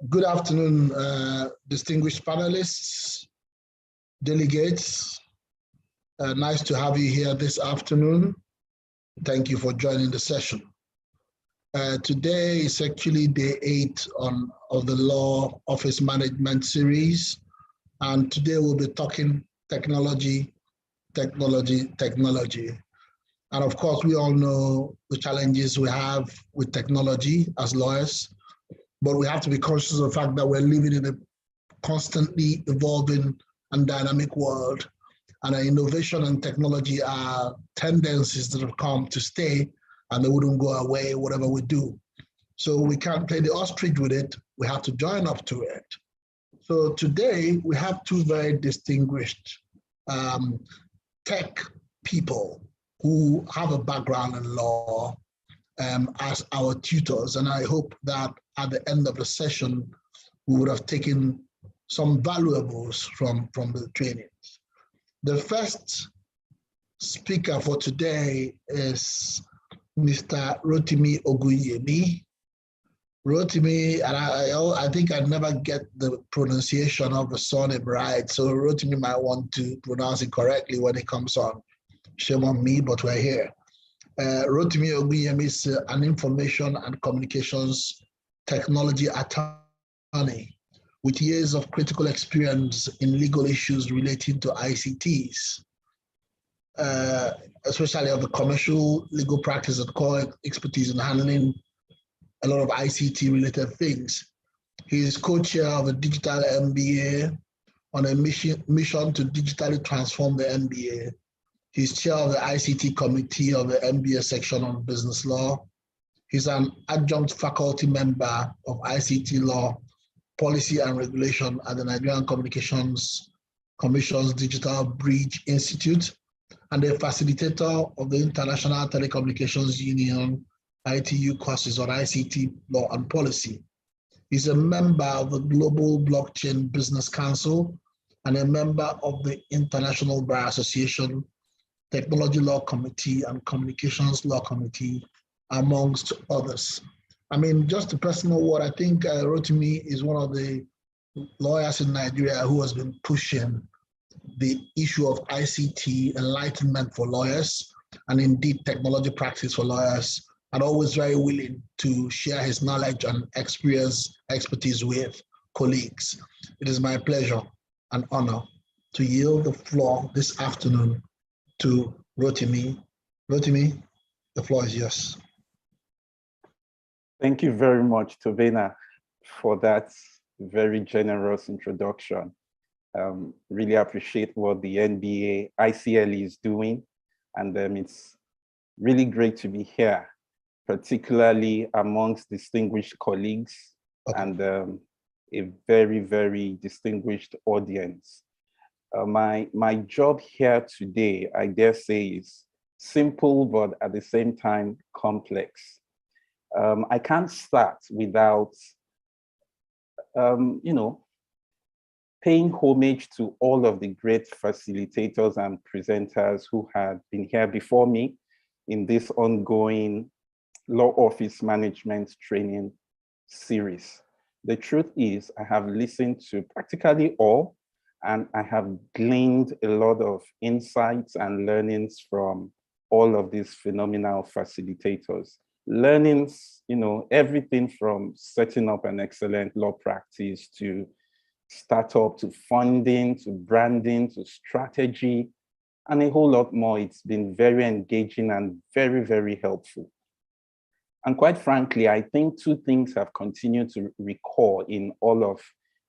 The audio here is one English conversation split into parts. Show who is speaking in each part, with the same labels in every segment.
Speaker 1: Good afternoon, distinguished panelists, delegates. Nice to have you here this afternoon. Thank you for joining the session. Today is actually day 8 of the Law Office Management series. And today we'll be talking technology. And of course, we all know the challenges we have with technology as lawyers, but we have to be conscious of the fact that we're living in a constantly evolving and dynamic world. And innovation and technology are tendencies that have come to stay, and they wouldn't go away, whatever we do. So we can't play the ostrich with it. We have to join up to it. So today we have two very distinguished tech people who have a background in law as our tutors. And I hope that at the end of the session, we would have taken some valuables from the trainings. The first speaker for today is Mr. Rotimi Ogunyemi. Rotimi, and I think I never get the pronunciation of the surname right, so Rotimi might want to pronounce it correctly when it comes on. Shame on me, but we're here. Rotimi Ogunyemi is an information and communications technology attorney with years of critical experience in legal issues relating to ICTs, especially of the commercial legal practice and core expertise in handling a lot of ICT-related things. He is co-chair of a digital MBA on a mission to digitally transform the MBA. He's chair of the ICT committee of the MBA section on business law. He's an adjunct faculty member of ICT law, policy and regulation at the Nigerian Communications Commission's Digital Bridge Institute, and a facilitator of the International Telecommunications Union ITU courses on ICT law and policy. He's a member of the Global Blockchain Business Council and a member of the International Bar Association Technology Law Committee and Communications Law Committee, amongst others. I mean, just a personal word, I think Rotimi is one of the lawyers in Nigeria who has been pushing the issue of ICT enlightenment for lawyers, and indeed technology practice for lawyers, and always very willing to share his knowledge and expertise with colleagues. It is my pleasure and honor to yield the floor this afternoon to Rotimi. Rotimi, the floor is yours.
Speaker 2: Thank you very much, Tovena, for that very generous introduction. Really appreciate what the NBA ICL is doing, and it's really great to be here, particularly amongst distinguished colleagues and a very, very distinguished audience. My job here today, I dare say, is simple, but at the same time complex. I can't start without, paying homage to all of the great facilitators and presenters who had been here before me in this ongoing law office management training series. The truth is, I have listened to practically all, and I have gleaned a lot of insights and learnings from all of these phenomenal facilitators. Learnings, everything from setting up an excellent law practice to startup, to funding, to branding, to strategy, and a whole lot more. It's been very engaging and very, very helpful. And quite frankly, I think two things have continued to recur in all of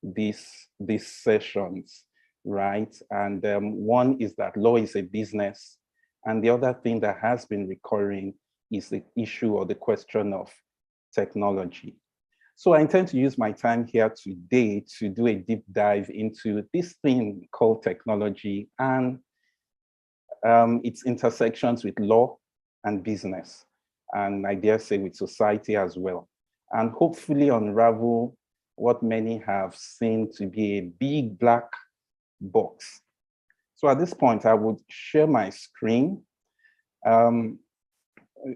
Speaker 2: these sessions, right? And one is that law is a business. And the other thing that has been recurring is the issue or the question of technology. So I intend to use my time here today to do a deep dive into this thing called technology and its intersections with law and business, and I dare say with society as well, and hopefully unravel what many have seen to be a big black box. So at this point, I would share my screen.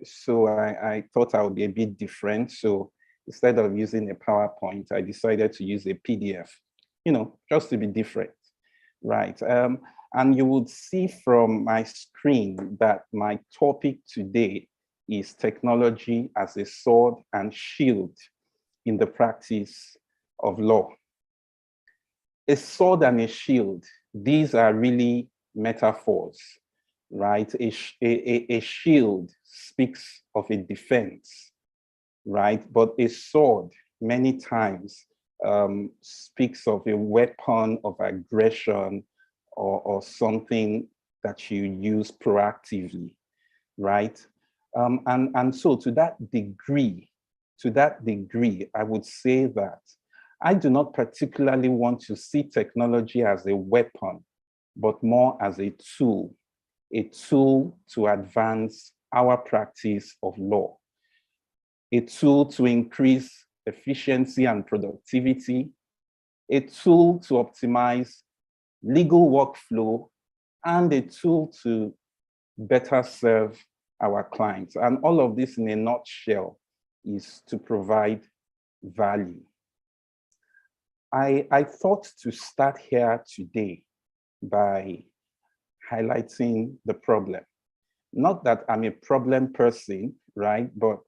Speaker 2: So I thought I would be a bit different. So instead of using a PowerPoint, I decided to use a PDF, just to be different, right? And you would see from my screen that my topic today is technology as a sword and shield in the practice of law. A sword and a shield, these are really metaphors, right? A shield speaks of a defense, right? But a sword many times speaks of a weapon of aggression or something that you use proactively, right? And so to that degree, I would say that I do not particularly want to see technology as a weapon, but more as a tool to advance our practice of law, a tool to increase efficiency and productivity, a tool to optimize legal workflow, and a tool to better serve our clients. And all of this in a nutshell is to provide value. I thought to start here today by highlighting the problem. Not that I'm a problem person, right? But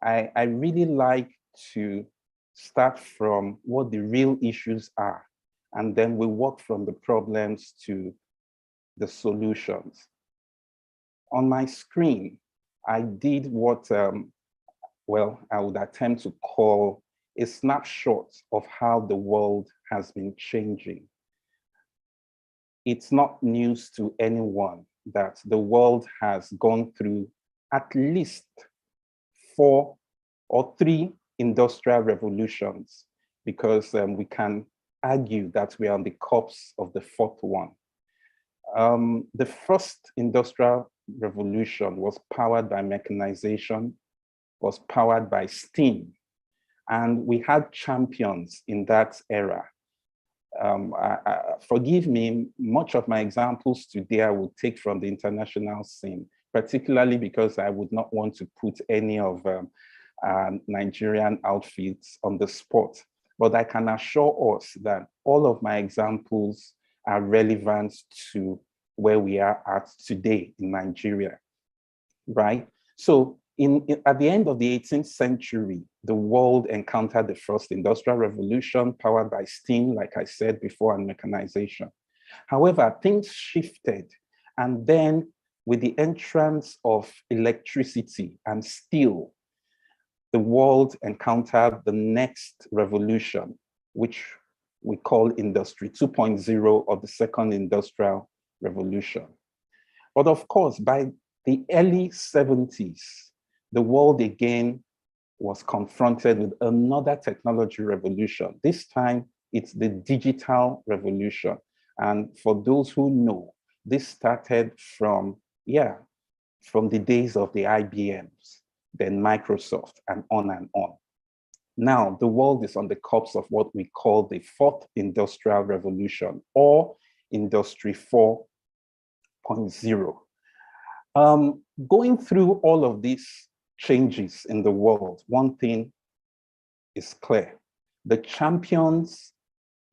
Speaker 2: I really like to start from what the real issues are, and then we work from the problems to the solutions. On my screen, I did what, I would attempt to call a snapshot of how the world has been changing. It's not news to anyone that the world has gone through at least 4 or 3 industrial revolutions, because we can argue that we are on the cusp of the 4th one. The first industrial revolution was powered by mechanization, was powered by steam. And we had champions in that era. Forgive me, much of my examples today I would take from the international scene, particularly because I would not want to put any of Nigerian outfits on the spot. But I can assure us that all of my examples are relevant to where we are at today in Nigeria, right? So at the end of the 18th century, the world encountered the first industrial revolution powered by steam, like I said before, and mechanization. However, things shifted. And then with the entrance of electricity and steel, the world encountered the next revolution, which we call Industry 2.0, or the second industrial revolution. But of course, by the early 70s, the world again was confronted with another technology revolution. This time, it's the digital revolution. And for those who know, this started from the days of the IBMs, then Microsoft, and on and on. Now, the world is on the cusp of what we call the 4th industrial revolution, or Industry 4.0. Going through all of these changes in the world, one thing is clear. The champions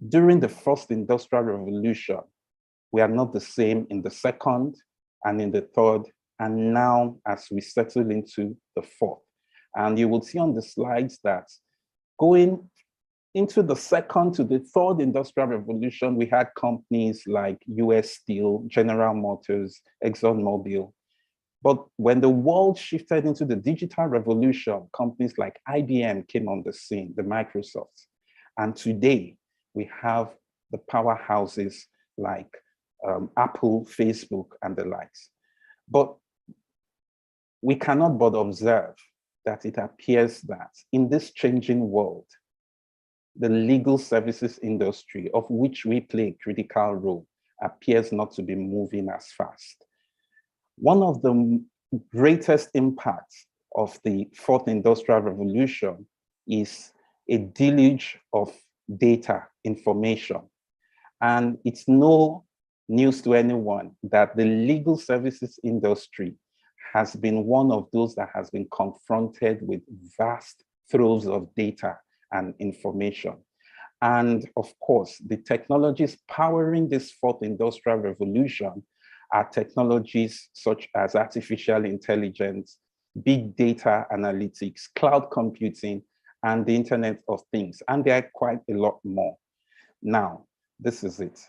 Speaker 2: during the first industrial revolution were not the same in the second and in the third, and now as we settle into the 4th. And you will see on the slides that going into the second to the 3rd industrial revolution, we had companies like US Steel, General Motors, ExxonMobil. But when the world shifted into the digital revolution, companies like IBM came on the scene, the Microsofts. And today, we have the powerhouses like Apple, Facebook, and the likes. But we cannot but observe that it appears that in this changing world, the legal services industry, of which we play a critical role, appears not to be moving as fast. One of the greatest impacts of the 4th industrial revolution is a deluge of data information. And it's no news to anyone that the legal services industry has been one of those that has been confronted with vast troves of data and information. And of course, the technologies powering this fourth industrial revolution are technologies such as artificial intelligence, big data analytics, cloud computing, and the Internet of Things. And there are quite a lot more. Now, this is it.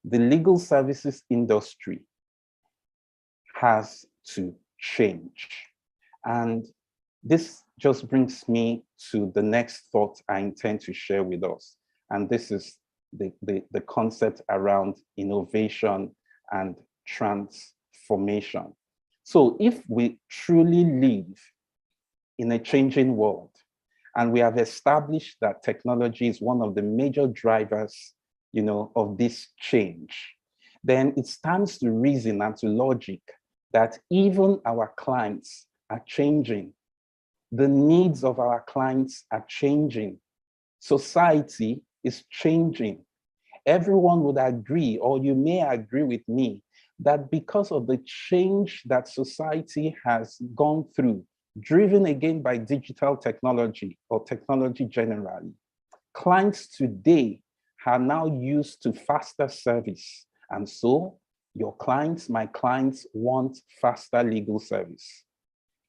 Speaker 2: The legal services industry has to change. And this just brings me to the next thought I intend to share with us. And this is the concept around innovation and transformation. So if we truly live in a changing world, and we have established that technology is one of the major drivers, of this change, then it stands to reason and to logic that even our clients are changing. The needs of our clients are changing. Society is changing. Everyone would agree, or you may agree with me, that because of the change that society has gone through, driven again by digital technology or technology generally, clients today are now used to faster service. And so your clients, my clients, want faster legal service.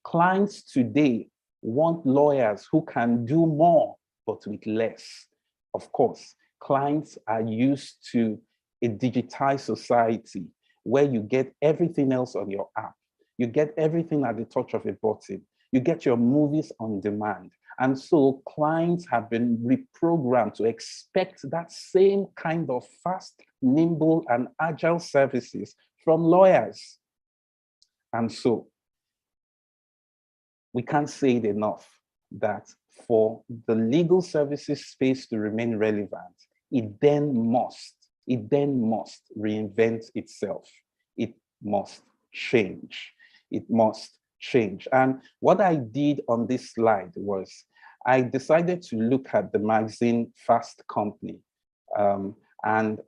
Speaker 2: Clients today want lawyers who can do more, but with less. Of course, clients are used to a digitized society where you get everything else on your app. You get everything at the touch of a button. You get your movies on demand. And so clients have been reprogrammed to expect that same kind of fast, nimble, and agile services from lawyers. And so we can't say it enough that for the legal services space to remain relevant, it then must reinvent itself. It must change. It must change. And what I did on this slide was I decided to look at the magazine Fast Company. And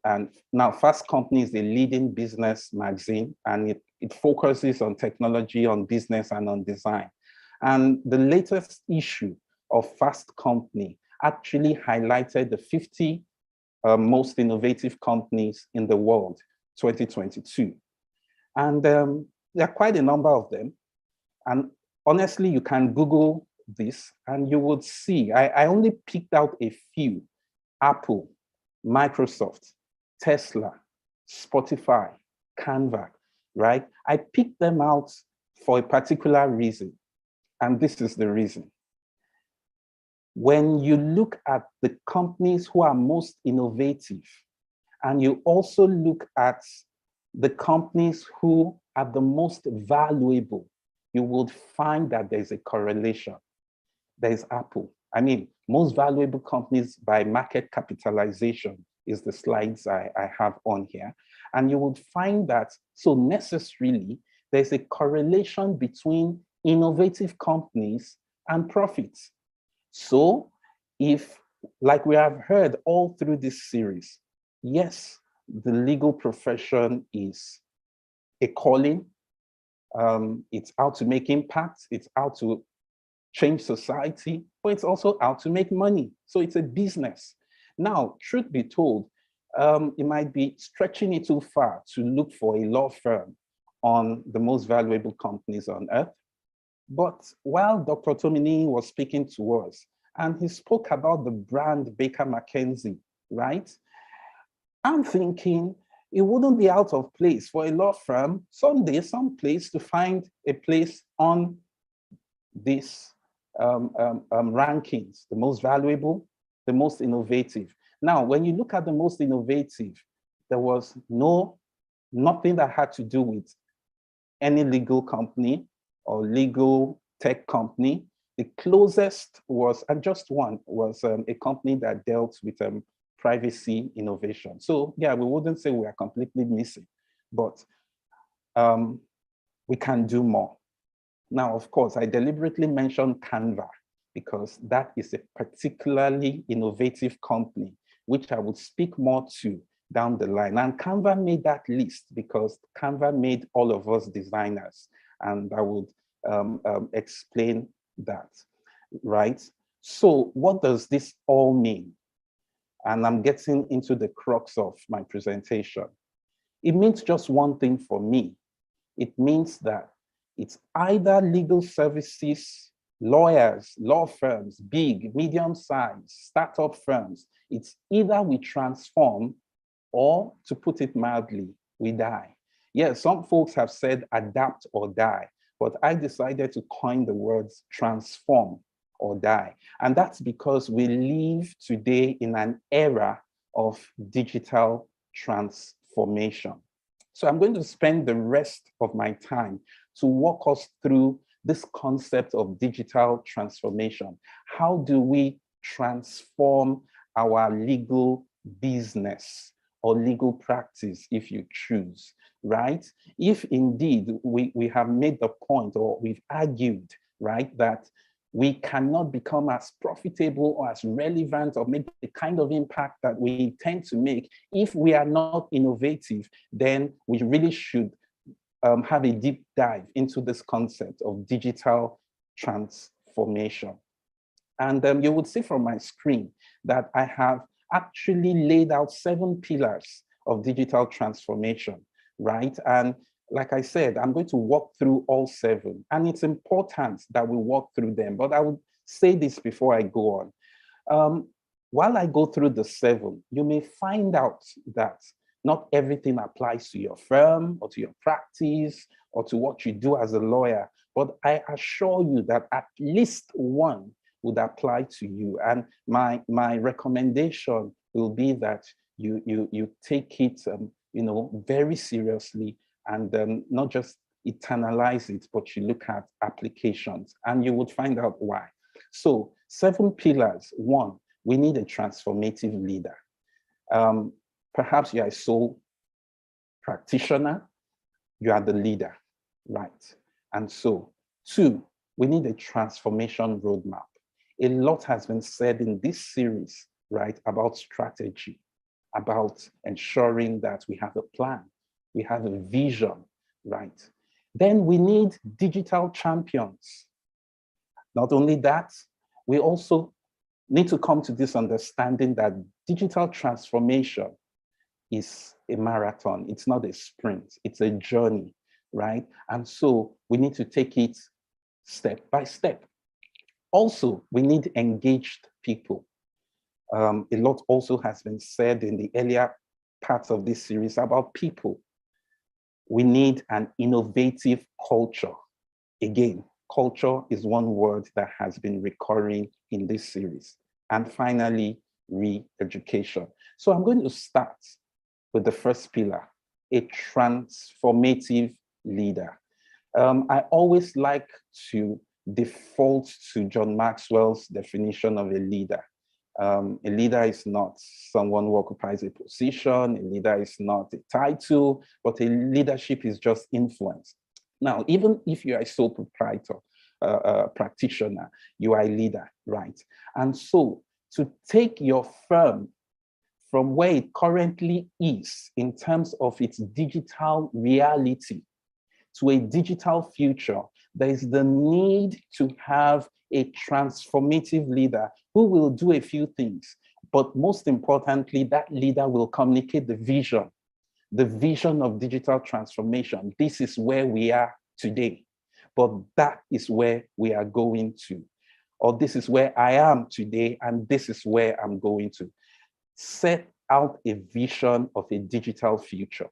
Speaker 2: now Fast Company is the leading business magazine, and it focuses on technology, on business, and on design. And the latest issue of Fast Company actually highlighted the 50 most innovative companies in the world, 2022. And there are quite a number of them. And honestly, you can Google this and you would see, I only picked out a few: Apple, Microsoft, Tesla, Spotify, Canva, right? I picked them out for a particular reason. And this is the reason. When you look at the companies who are most innovative, and you also look at the companies who are the most valuable, you will find that there's a correlation. There's Apple. I mean, most valuable companies by market capitalization is the slides I have on here. And you would find that, so necessarily, there's a correlation between innovative companies and profits. So if, like we have heard all through this series, yes, the legal profession is a calling. It's out to make impact. It's out to change society, but it's also out to make money. So it's a business. Now, truth be told, it might be stretching it too far to look for a law firm on the most valuable companies on earth. But while Dr. Tomini was speaking to us, and he spoke about the brand Baker McKenzie, right? I'm thinking it wouldn't be out of place for a law firm someday, someplace, to find a place on this rankings, the most valuable, the most innovative. Now, when you look at the most innovative, there was nothing that had to do with any legal company or legal tech company. The closest was, and just one, was a company that dealt with privacy innovation. So yeah, we wouldn't say we are completely missing, but we can do more. Now, of course, I deliberately mentioned Canva because that is a particularly innovative company, which I would speak more to down the line. And Canva made that list because Canva made all of us designers. and I would explain that, right? So what does this all mean? And I'm getting into the crux of my presentation. It means just one thing for me. It means that it's either legal services, lawyers, law firms, big, medium-sized, startup firms. It's either we transform or, to put it mildly, we die. Yeah, some folks have said adapt or die, but I decided to coin the words transform or die. And that's because we live today in an era of digital transformation. So I'm going to spend the rest of my time to walk us through this concept of digital transformation. How do we transform our legal business or legal practice, if you choose, right? If indeed we have made the point, or we've argued, right, that we cannot become as profitable or as relevant or make the kind of impact that we intend to make if we are not innovative, then we really should have a deep dive into this concept of digital transformation. And you would see from my screen that I have actually laid out 7 pillars of digital transformation, right? And like I said, I'm going to walk through all 7, and it's important that we walk through them, but I would say this before I go on. While I go through the 7, you may find out that not everything applies to your firm or to your practice or to what you do as a lawyer, but I assure you that at least one would apply to you. And my recommendation will be that you take it very seriously, and not just internalize it, but you look at applications, and you would find out why. So 7 pillars. 1, we need a transformative leader. Perhaps you are a sole practitioner, you are the leader, right? And so 2, we need a transformation roadmap. A lot has been said in this series, right, about strategy, about ensuring that we have a plan, we have a vision, right? Then we need digital champions. Not only that, we also need to come to this understanding that digital transformation is a marathon. It's not a sprint, it's a journey, right? And so we need to take it step by step. Also, we need engaged people. A lot also has been said in the earlier parts of this series about people. We need an innovative culture. Again, culture is one word that has been recurring in this series. And finally, re-education. So I'm going to start with the first pillar, a transformative leader. I always like to default to John Maxwell's definition of a leader. A leader is not someone who occupies a position. A leader is not a title, but a leadership is just influence. Now, even if you are a sole proprietor, practitioner, you are a leader, right? And so to take your firm from where it currently is in terms of its digital reality to a digital future, there is the need to have a transformative leader who will do a few things. But most importantly, that leader will communicate the vision of digital transformation. This is where we are today, but that is where we are going to. Or this is where I am today, and this is where I'm going to. Set out a vision of a digital future.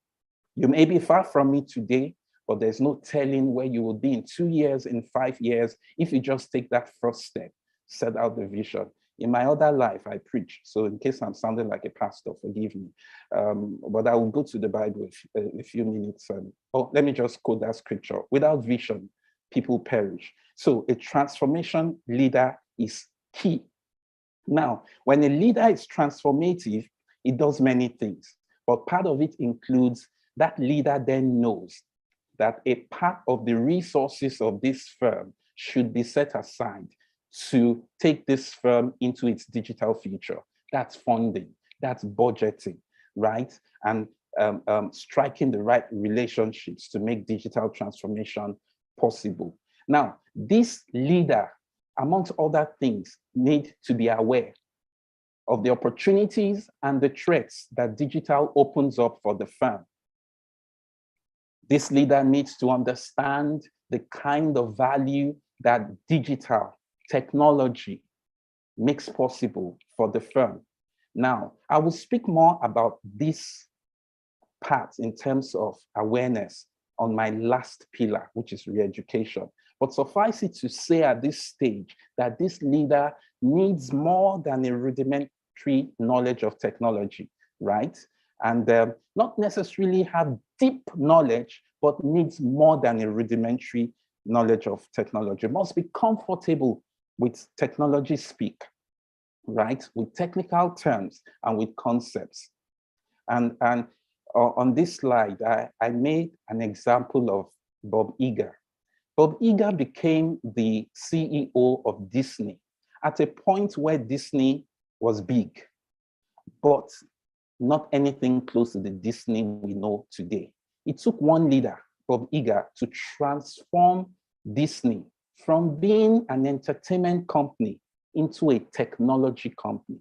Speaker 2: You may be far from it today, but there's no telling where you will be in 2 years, in 5 years, if you just take that first step, set out the vision. In my other life, I preach. So in case I'm sounding like a pastor, forgive me. But I will go to the Bible a few minutes. Let me just quote that scripture. Without vision, people perish. So a transformation leader is key. Now, when a leader is transformative, it does many things. But part of it includes that leader then knows that a part of the resources of this firm should be set aside to take this firm into its digital future. That's funding, that's budgeting, right? And striking the right relationships to make digital transformation possible. Now, this leader, amongst other things, need to be aware of the opportunities and the threats that digital opens up for the firm. This leader needs to understand the kind of value that digital technology makes possible for the firm. Now, I will speak more about this part in terms of awareness on my last pillar, which is reeducation. But suffice it to say at this stage that this leader needs more than a rudimentary knowledge of technology, right? And not necessarily have deep knowledge, but needs more than a rudimentary knowledge of technology. Must be comfortable with technology speak, right? With technical terms and with concepts. And on this slide, I made an example of Bob Iger. Bob Iger became the CEO of Disney at a point where Disney was big, but not anything close to the Disney we know today. It took one leader, Bob Iger, to transform Disney from being an entertainment company into a technology company.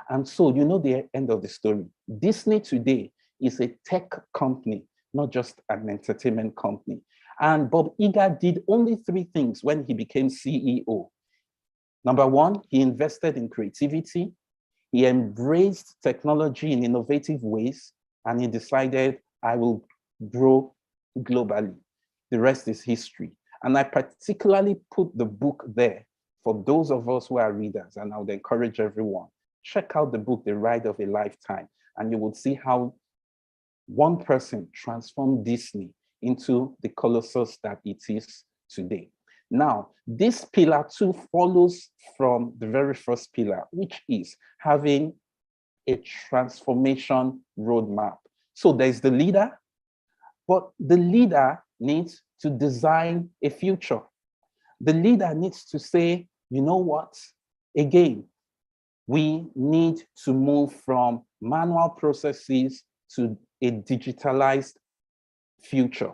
Speaker 2: And so, you know the end of the story. Disney today is a tech company, not just an entertainment company. And Bob Iger did only 3 things when he became CEO. Number 1, he invested in creativity. He embraced technology in innovative ways, and he decided, I will grow globally. The rest is history. And I particularly put the book there for those of us who are readers, and I would encourage everyone, check out the book, The Ride of a Lifetime, and you will see how one person transformed Disney into the colossus that it is today. Now, this pillar 2 follows from the very first pillar, which is having a transformation roadmap. So there's the leader, but the leader needs to design a future. The leader needs to say, you know what? Again, we need to move from manual processes to a digitalized future,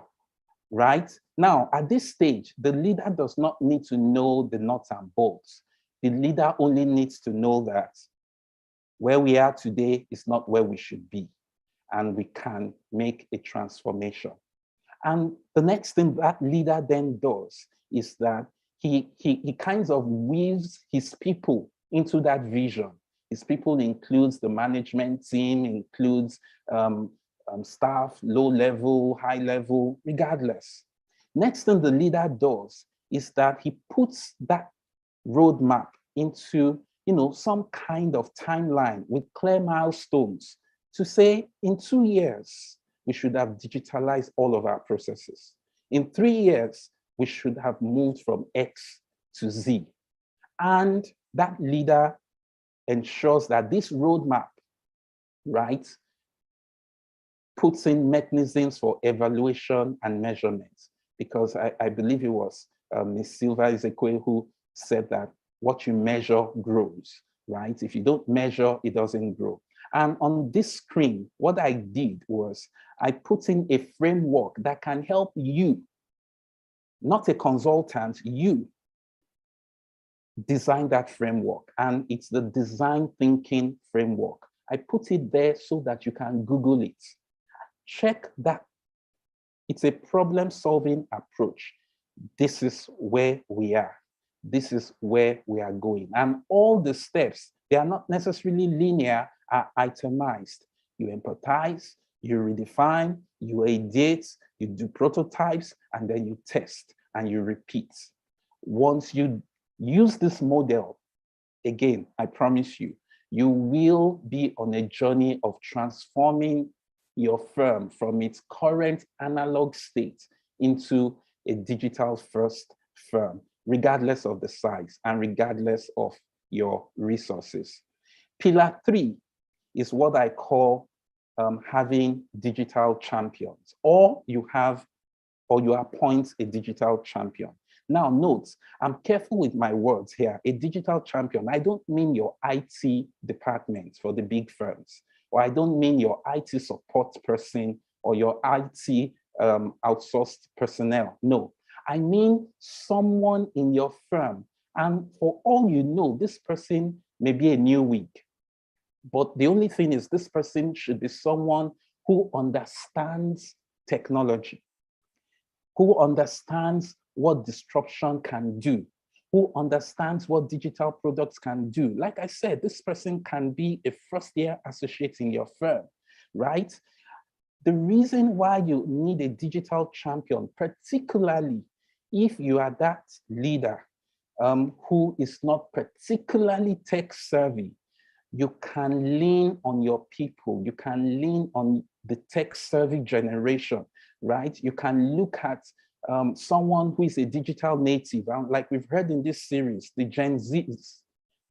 Speaker 2: right? Now, at this stage, the leader does not need to know the nuts and bolts. The leader only needs to know that where we are today is not where we should be, and we can make a transformation. And the next thing that leader then does is that he kind of weaves his people into that vision. His people includes the management team, includes staff, low level, high level, regardless. Next thing the leader does is that he puts that roadmap into, some kind of timeline with clear milestones to say, in 2 years, we should have digitalized all of our processes. In 3 years, we should have moved from X to Z. And that leader ensures that this roadmap, right, puts in mechanisms for evaluation and measurement. Because I believe it was Ms. Silva Ezekwe who said that what you measure grows, right? If you don't measure, it doesn't grow. And on this screen, what I did was I put in a framework that can help you, not a consultant, you design that framework. And it's the design thinking framework. I put it there so that you can Google it. Check that it's a problem-solving approach. This is where we are. This is where we are going. And all the steps, they are not necessarily linear, are itemized. You empathize, you redefine, you ideate, you do prototypes, and then you test and you repeat. Once you use this model, again, I promise you, you will be on a journey of transforming your firm from its current analog state into a digital first firm, regardless of the size and regardless of your resources. Pillar 3 is what I call having digital champions, or you appoint a digital champion. Now note, I'm careful with my words here. A digital champion, I don't mean your IT department for the big firms, or I don't mean your IT support person or your IT outsourced personnel. No, I mean someone in your firm. And for all you know, this person may be a new wig. But the only thing is this person should be someone who understands technology, who understands what disruption can do, who understands what digital products can do. Like I said, this person can be a first-year associate in your firm, right? The reason why you need a digital champion, particularly if you are that leader who is not particularly tech savvy, you can lean on your people. You can lean on the tech savvy generation, right? You can look at someone who is a digital native. Like we've heard in this series, the Gen Zs,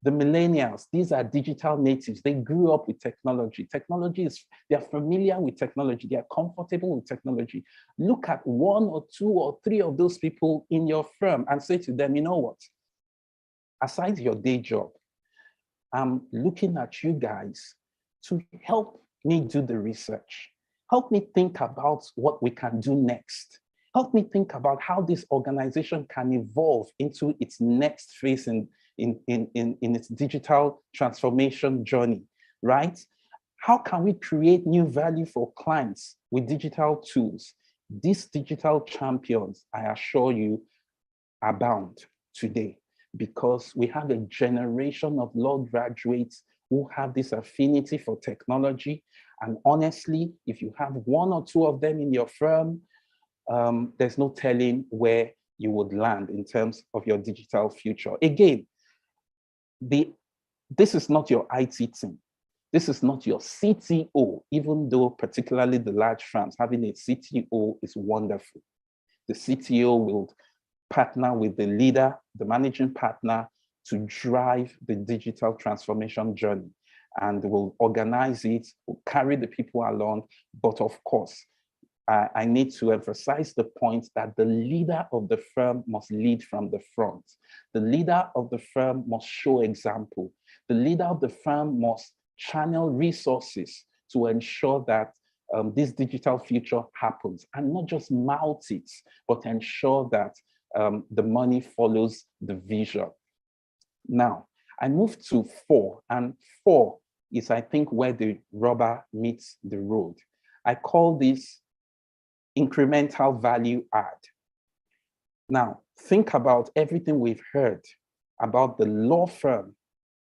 Speaker 2: the millennials, these are digital natives. They grew up with technology. Technology is, they're familiar with technology. They are comfortable with technology. Look at one or two or three of those people in your firm and say to them, you know what? Aside your day job, I'm looking at you guys to help me do the research. Help me think about what we can do next. Help me think about how this organization can evolve into its next phase in its digital transformation journey, right? How can we create new value for clients with digital tools? These digital champions, I assure you, abound today, because we have a generation of law graduates who have this affinity for technology. And honestly, if you have one or two of them in your firm, there's no telling where you would land in terms of your digital future. Again, this is not your IT team. This is not your CTO, even though particularly the large firms, having a CTO is wonderful. The CTO will partner with the leader, the managing partner, to drive the digital transformation journey, and will organize it, will carry the people along. But of course, I need to emphasize the point that the leader of the firm must lead from the front. The leader of the firm must show example. The leader of the firm must channel resources to ensure that this digital future happens, and not just mouth it, but ensure that the money follows the vision. Now, I move to 4, and 4 is, I think, where the rubber meets the road. I call this incremental value add. Now, think about everything we've heard about the law firm,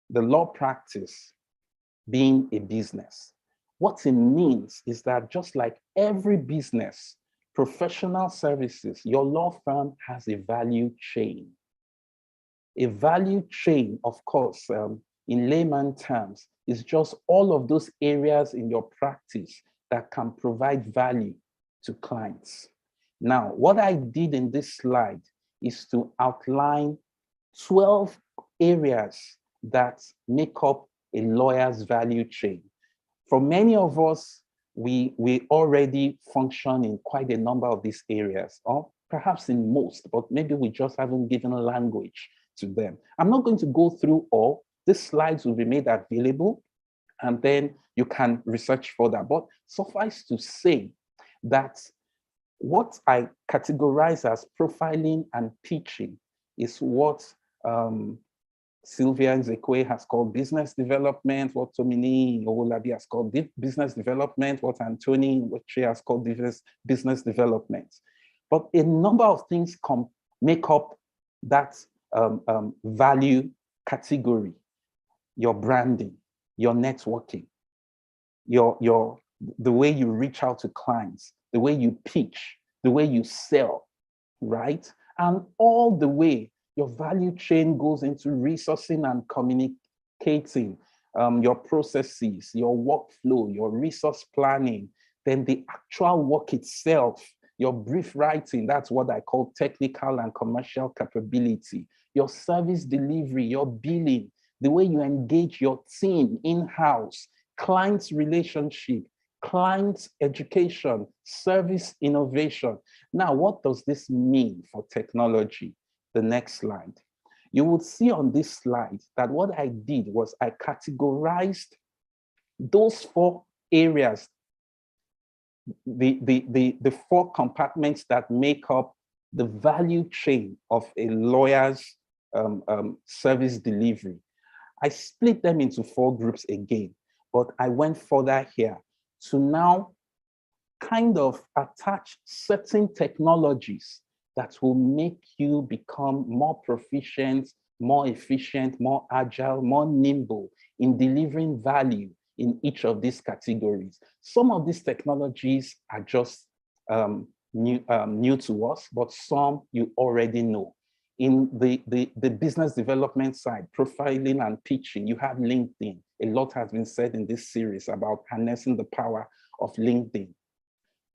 Speaker 2: the law practice being a business. What it means is that just like every business, professional services, your law firm has a value chain. A value chain, of course, in layman terms, is just all of those areas in your practice that can provide value to clients. Now, what I did in this slide is to outline 12 areas that make up a lawyer's value chain. For many of us, we already function in quite a number of these areas, or perhaps in most, but maybe we just haven't given a language to them. I'm not going to go through all. These slides will be made available, and then you can research further. But suffice to say that what I categorize as profiling and pitching is what Sylvia Nzekwe has called business development, what Tomini Owolabi has called business development, what Anthony Wache has called business development. But a number of things make up that value category: your branding, your networking, the way you reach out to clients, the way you pitch, the way you sell, right? And all the way your value chain goes into resourcing and communicating your processes, your workflow, your resource planning, then the actual work itself, your brief writing, that's what I call technical and commercial capability, your service delivery, your billing, the way you engage your team in-house, clients relationship, clients education, service innovation. Now, what does this mean for technology? The next slide. You will see on this slide that what I did was I categorized those 4 areas, the 4 compartments that make up the value chain of a lawyer's service delivery. I split them into 4 groups again, but I went further here to now kind of attach certain technologies that will make you become more proficient, more efficient, more agile, more nimble in delivering value in each of these categories. Some of these technologies are just new to us, but some you already know. In the business development side, profiling and pitching, you have LinkedIn. A lot has been said in this series about harnessing the power of LinkedIn.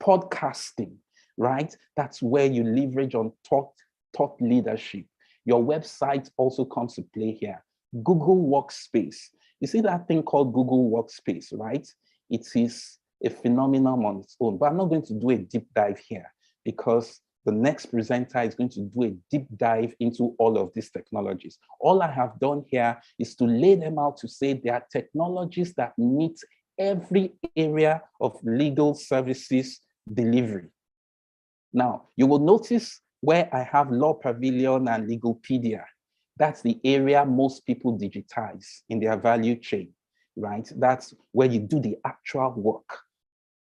Speaker 2: Podcasting, right? That's where you leverage on thought leadership. Your website also comes to play here. Google Workspace. You see that thing called Google Workspace, right? It is a phenomenon on its own, but I'm not going to do a deep dive here because the next presenter is going to do a deep dive into all of these technologies. All I have done here is to lay them out to say there are technologies that meet every area of legal services delivery. Now, you will notice where I have Law Pavilion and Legalpedia. That's the area most people digitize in their value chain, right? That's where you do the actual work.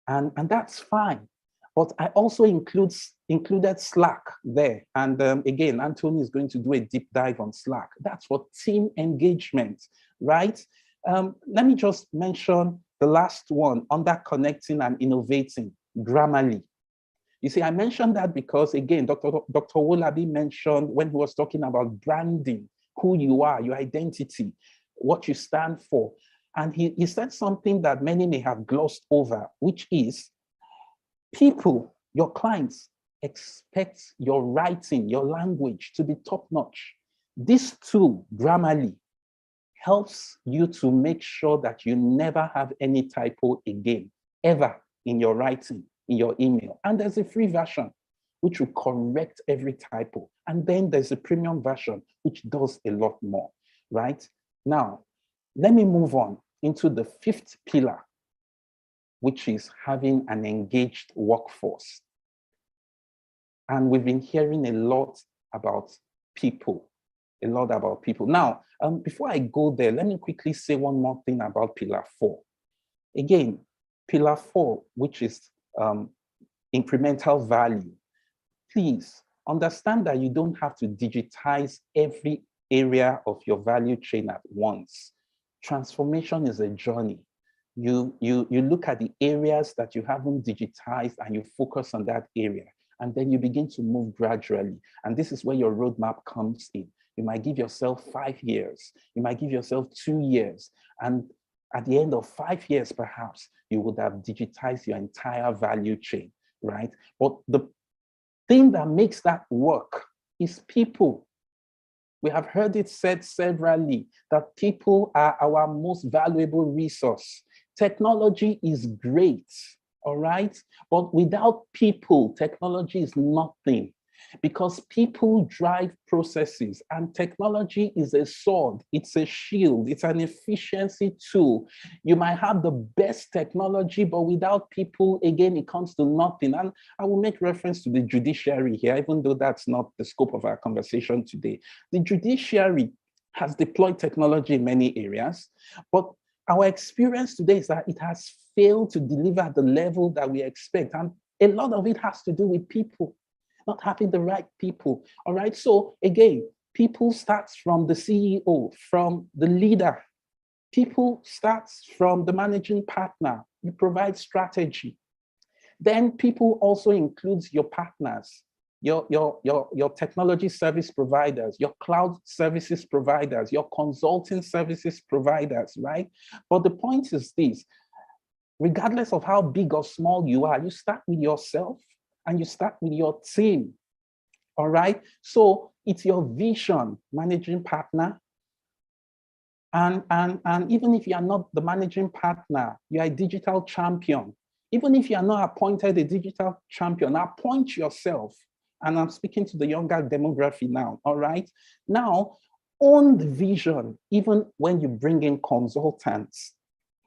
Speaker 2: And that's fine. But I also included Slack there. And again, Anthony is going to do a deep dive on Slack. That's for team engagement, right? Let me just mention the last one, under connecting and innovating, Grammarly. You see, I mentioned that because, again, Dr. Wolabi mentioned when he was talking about branding, who you are, your identity, what you stand for. And he said something that many may have glossed over, which is people, your clients, expect your writing, your language to be top-notch. This tool, Grammarly, helps you to make sure that you never have any typo again, ever in your writing, in your email. And there's a free version, which will correct every typo. And then there's a premium version, which does a lot more, right? Now, let me move on into the 5th pillar, which is having an engaged workforce. And we've been hearing a lot about people, Now, before I go there, let me quickly say one more thing about pillar 4. Again, pillar 4, which is incremental value. Please understand that you don't have to digitize every area of your value chain at once. Transformation is a journey. You look at the areas that you haven't digitized and you focus on that area. And then you begin to move gradually. And this is where your roadmap comes in. You might give yourself 5 years. You might give yourself 2 years. And at the end of 5 years, perhaps, you would have digitized your entire value chain, right? But the thing that makes that work is people. We have heard it said severally that people are our most valuable resource. Technology is great, all right? But without people, technology is nothing, because people drive processes, and technology is a sword, it's a shield, it's an efficiency tool. You might have the best technology, but without people, again, it comes to nothing. And I will make reference to the judiciary here, even though that's not the scope of our conversation today. The judiciary has deployed technology in many areas, but our experience today is that it has failed to deliver at the level that we expect. And a lot of it has to do with people, not having the right people, all right? So again, people starts from the CEO, from the leader. People starts from the managing partner. You provide strategy. Then people also includes your partners, your technology service providers, your cloud services providers, your consulting services providers, right? But the point is this: regardless of how big or small you are, you start with yourself and you start with your team, all right? So it's your vision, managing partner. And even if you are not the managing partner, you are a digital champion. Even if you are not appointed a digital champion, appoint yourself. And I'm speaking to the younger demography now, all right? Now, own the vision, even when you bring in consultants,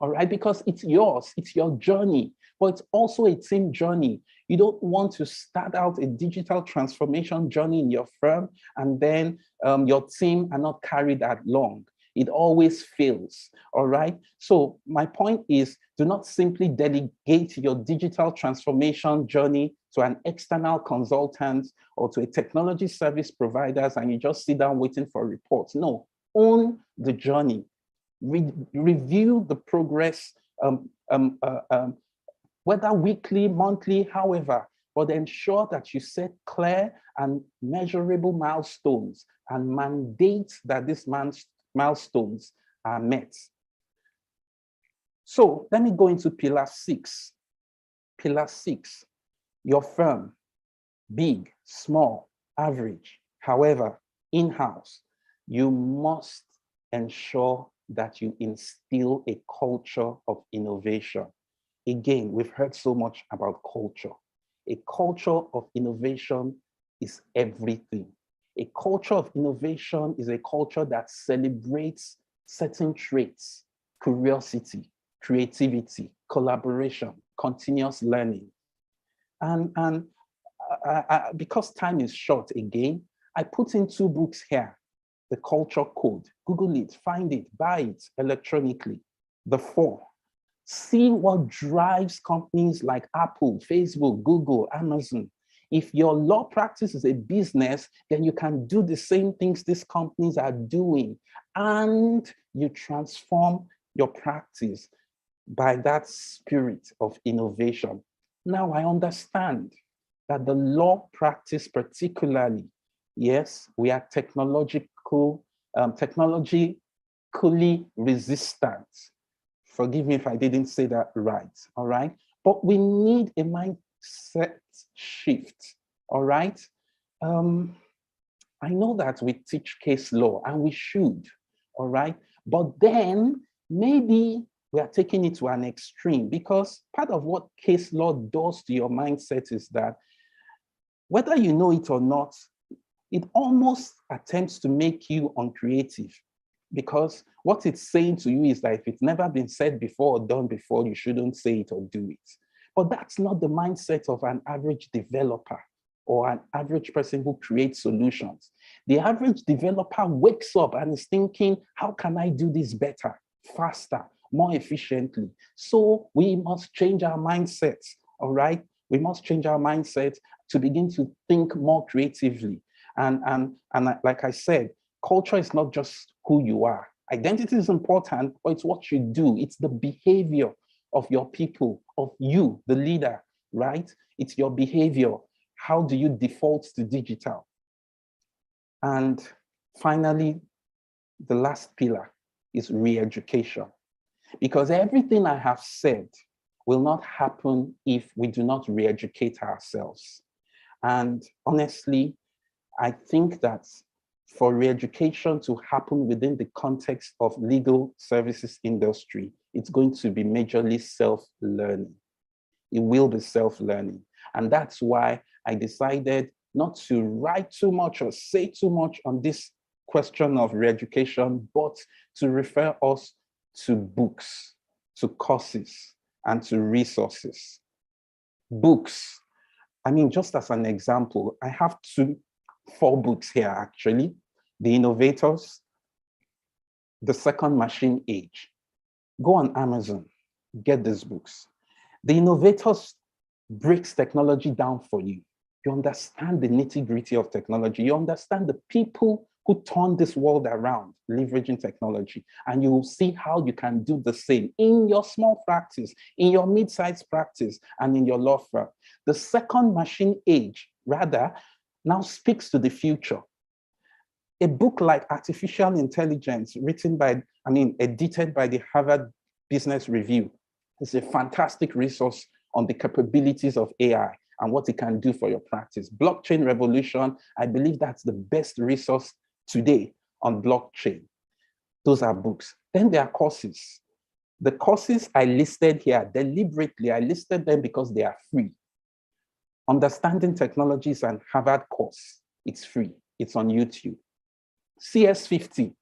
Speaker 2: all right? Because it's yours, it's your journey. but it's also a team journey. You don't want to start out a digital transformation journey in your firm and then your team are not carried along. It always fails, all right? So my point is, do not simply delegate your digital transformation journey to an external consultant or to a technology service providers and you just sit down waiting for reports. No, own the journey. Review the progress, whether weekly, monthly, however, but ensure that you set clear and measurable milestones and mandate that these milestones are met. So let me go into pillar 6. Pillar 6, your firm, big, small, average, however, in-house, you must ensure that you instill a culture of innovation. Again, we've heard so much about culture. A culture of innovation is everything. A culture of innovation is a culture that celebrates certain traits: curiosity, creativity, collaboration, continuous learning. And because time is short again, I put in 2 books here. The Culture Code. Google it, find it, buy it electronically. The 4. See what drives companies like Apple, Facebook, Google, Amazon. If your law practice is a business, then you can do the same things these companies are doing, and you transform your practice by that spirit of innovation. Now I understand that the law practice particularly, yes, we are technologically resistant. Forgive me if I didn't say that right, all right? But we need a mindset shift, all right? I know that we teach case law, and we should, all right? But then maybe we are taking it to an extreme, because part of what case law does to your mindset is that whether you know it or not, it almost attempts to make you uncreative, because what it's saying to you is that if it's never been said before or done before, you shouldn't say it or do it. But that's not the mindset of an average developer or an average person who creates solutions. The average developer wakes up and is thinking, how can I do this better, faster, more efficiently? So we must change our mindsets, all right? We must change our mindset to begin to think more creatively. And like I said, culture is not just who you are. Identity is important, but it's what you do. It's the behavior of your people, of you, the leader, right? It's your behavior. How do you default to digital? And finally, the last pillar is re-education. Because everything I have said will not happen if we do not re-educate ourselves. And honestly, I think that for re-education to happen within the context of legal services industry, it's going to be majorly self-learning. It will be self-learning. And that's why I decided not to write too much or say too much on this question of re-education, but to refer us to books, to courses, and to resources. Books. I mean, just as an example, I have 4 books here, actually. The Innovators, The Second Machine Age. Go on Amazon, get these books. The Innovators breaks technology down for you. You understand the nitty-gritty of technology. You understand the people who turn this world around, leveraging technology. And you will see how you can do the same in your small practice, in your mid-sized practice, and in your law firm. The Second Machine Age, rather, now speaks to the future. A book like Artificial Intelligence, edited by the Harvard Business Review, is a fantastic resource on the capabilities of AI and what it can do for your practice. Blockchain Revolution, I believe that's the best resource today on blockchain. Those are books. Then there are courses. The courses I listed here, deliberately, I listed them because they are free. Understanding Technologies and Harvard course, it's free. It's on YouTube. CS50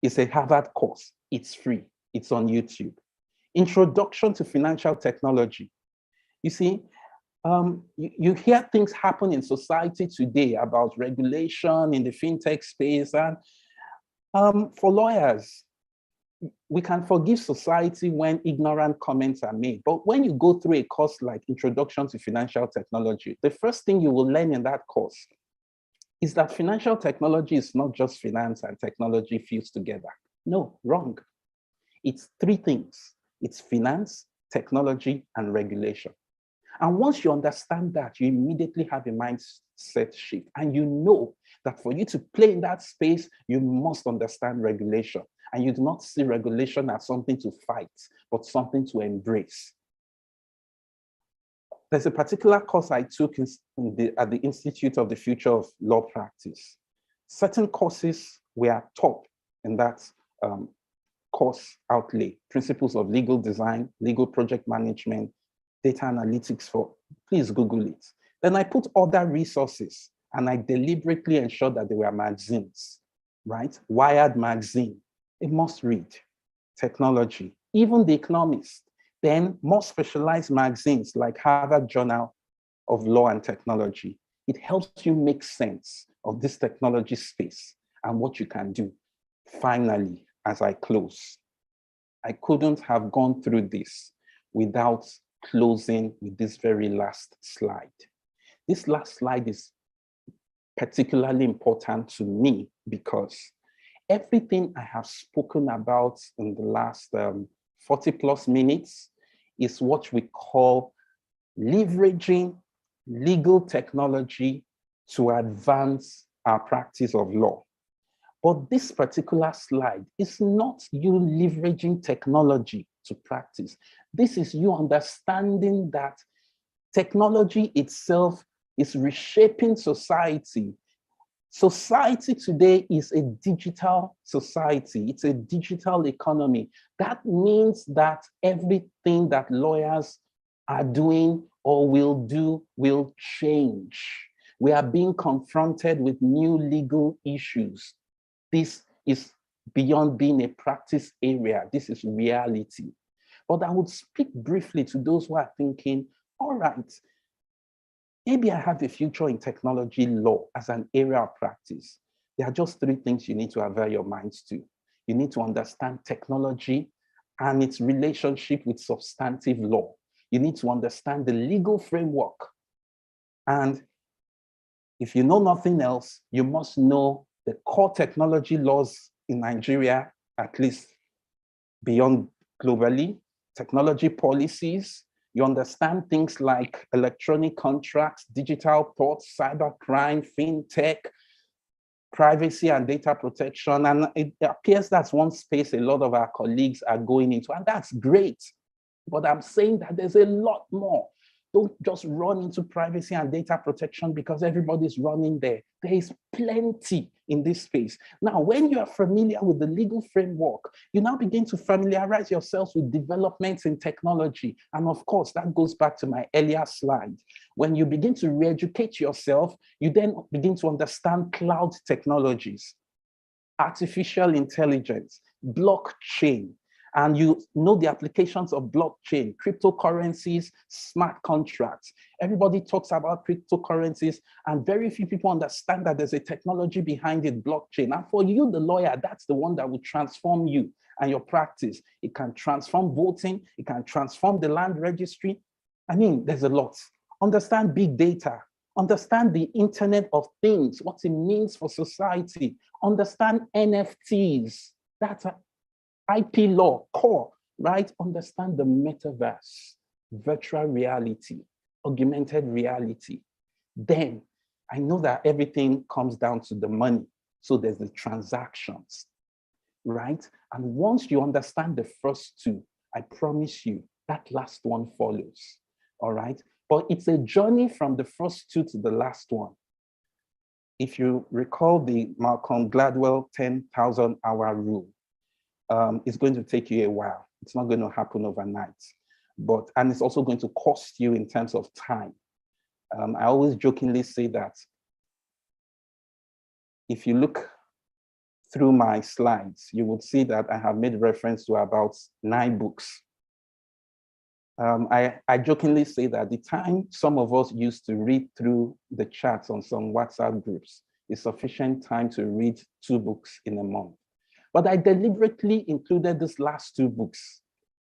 Speaker 2: is a Harvard course. It's free. It's on YouTube. Introduction to Financial Technology. You see, you hear things happen in society today about regulation in the fintech space, and for lawyers, we can forgive society when ignorant comments are made. But when you go through a course like Introduction to Financial Technology, the first thing you will learn in that course is that financial technology is not just finance and technology fused together. No, wrong. It's three things. It's finance, technology, and regulation. And once you understand that, you immediately have a mindset shift. And you know that for you to play in that space, you must understand regulation. And you do not see regulation as something to fight, but something to embrace. There's a particular course I took at the Institute of the Future of Law Practice. Certain courses were taught in that course outlay: principles of legal design, legal project management, data analytics. Please Google it. Then I put other resources, and I deliberately ensured that they were magazines, right? Wired magazine, a must read. Technology, even The Economist. Then more specialized magazines like Harvard Journal of Law and Technology. It helps you make sense of this technology space and what you can do. Finally, as I close, I couldn't have gone through this without closing with this very last slide. This last slide is particularly important to me because everything I have spoken about in the last 40 plus minutes is what we call leveraging legal technology to advance our practice of law. But this particular slide is not you leveraging technology to practice. This is you understanding that technology itself is reshaping society. Society today is a digital society. It's a digital economy. That means that everything that lawyers are doing or will do will change. We are being confronted with new legal issues. This is beyond being a practice area. This is reality. But I would speak briefly to those who are thinking, all right, maybe I have a future in technology law as an area of practice. There are just three things you need to avail your minds to. You need to understand technology and its relationship with substantive law. You need to understand the legal framework. And if you know nothing else, you must know the core technology laws in Nigeria, at least beyond globally, technology policies. You understand things like electronic contracts, digital thoughts, cybercrime, fintech, privacy and data protection. And it appears that's one space a lot of our colleagues are going into, and that's great. But I'm saying that there's a lot more. Don't just run into privacy and data protection because everybody's running there. There is plenty in this space. Now, when you are familiar with the legal framework, you now begin to familiarize yourselves with developments in technology. And of course, that goes back to my earlier slide. When you begin to re-educate yourself, you then begin to understand cloud technologies, artificial intelligence, blockchain, and you know the applications of blockchain, cryptocurrencies, smart contracts. Everybody talks about cryptocurrencies, and very few people understand that there's a technology behind it, blockchain. And for you, the lawyer, that's the one that will transform you and your practice. It can transform voting. It can transform the land registry. I mean, there's a lot. Understand big data. Understand the Internet of Things, what it means for society. Understand NFTs. That's IP law, core, right? Understand the metaverse, virtual reality, augmented reality. Then I know that everything comes down to the money. So there's the transactions, right? And once you understand the first two, I promise you that last one follows, all right? But it's a journey from the first two to the last one. If you recall the Malcolm Gladwell 10,000 hour rule, it's going to take you a while. It's not going to happen overnight, and it's also going to cost you in terms of time. I always jokingly say that if you look through my slides, you would see that I have made reference to about 9 books. I jokingly say that the time some of us used to read through the chats on some WhatsApp groups is sufficient time to read 2 books in a month. But I deliberately included these last 2 books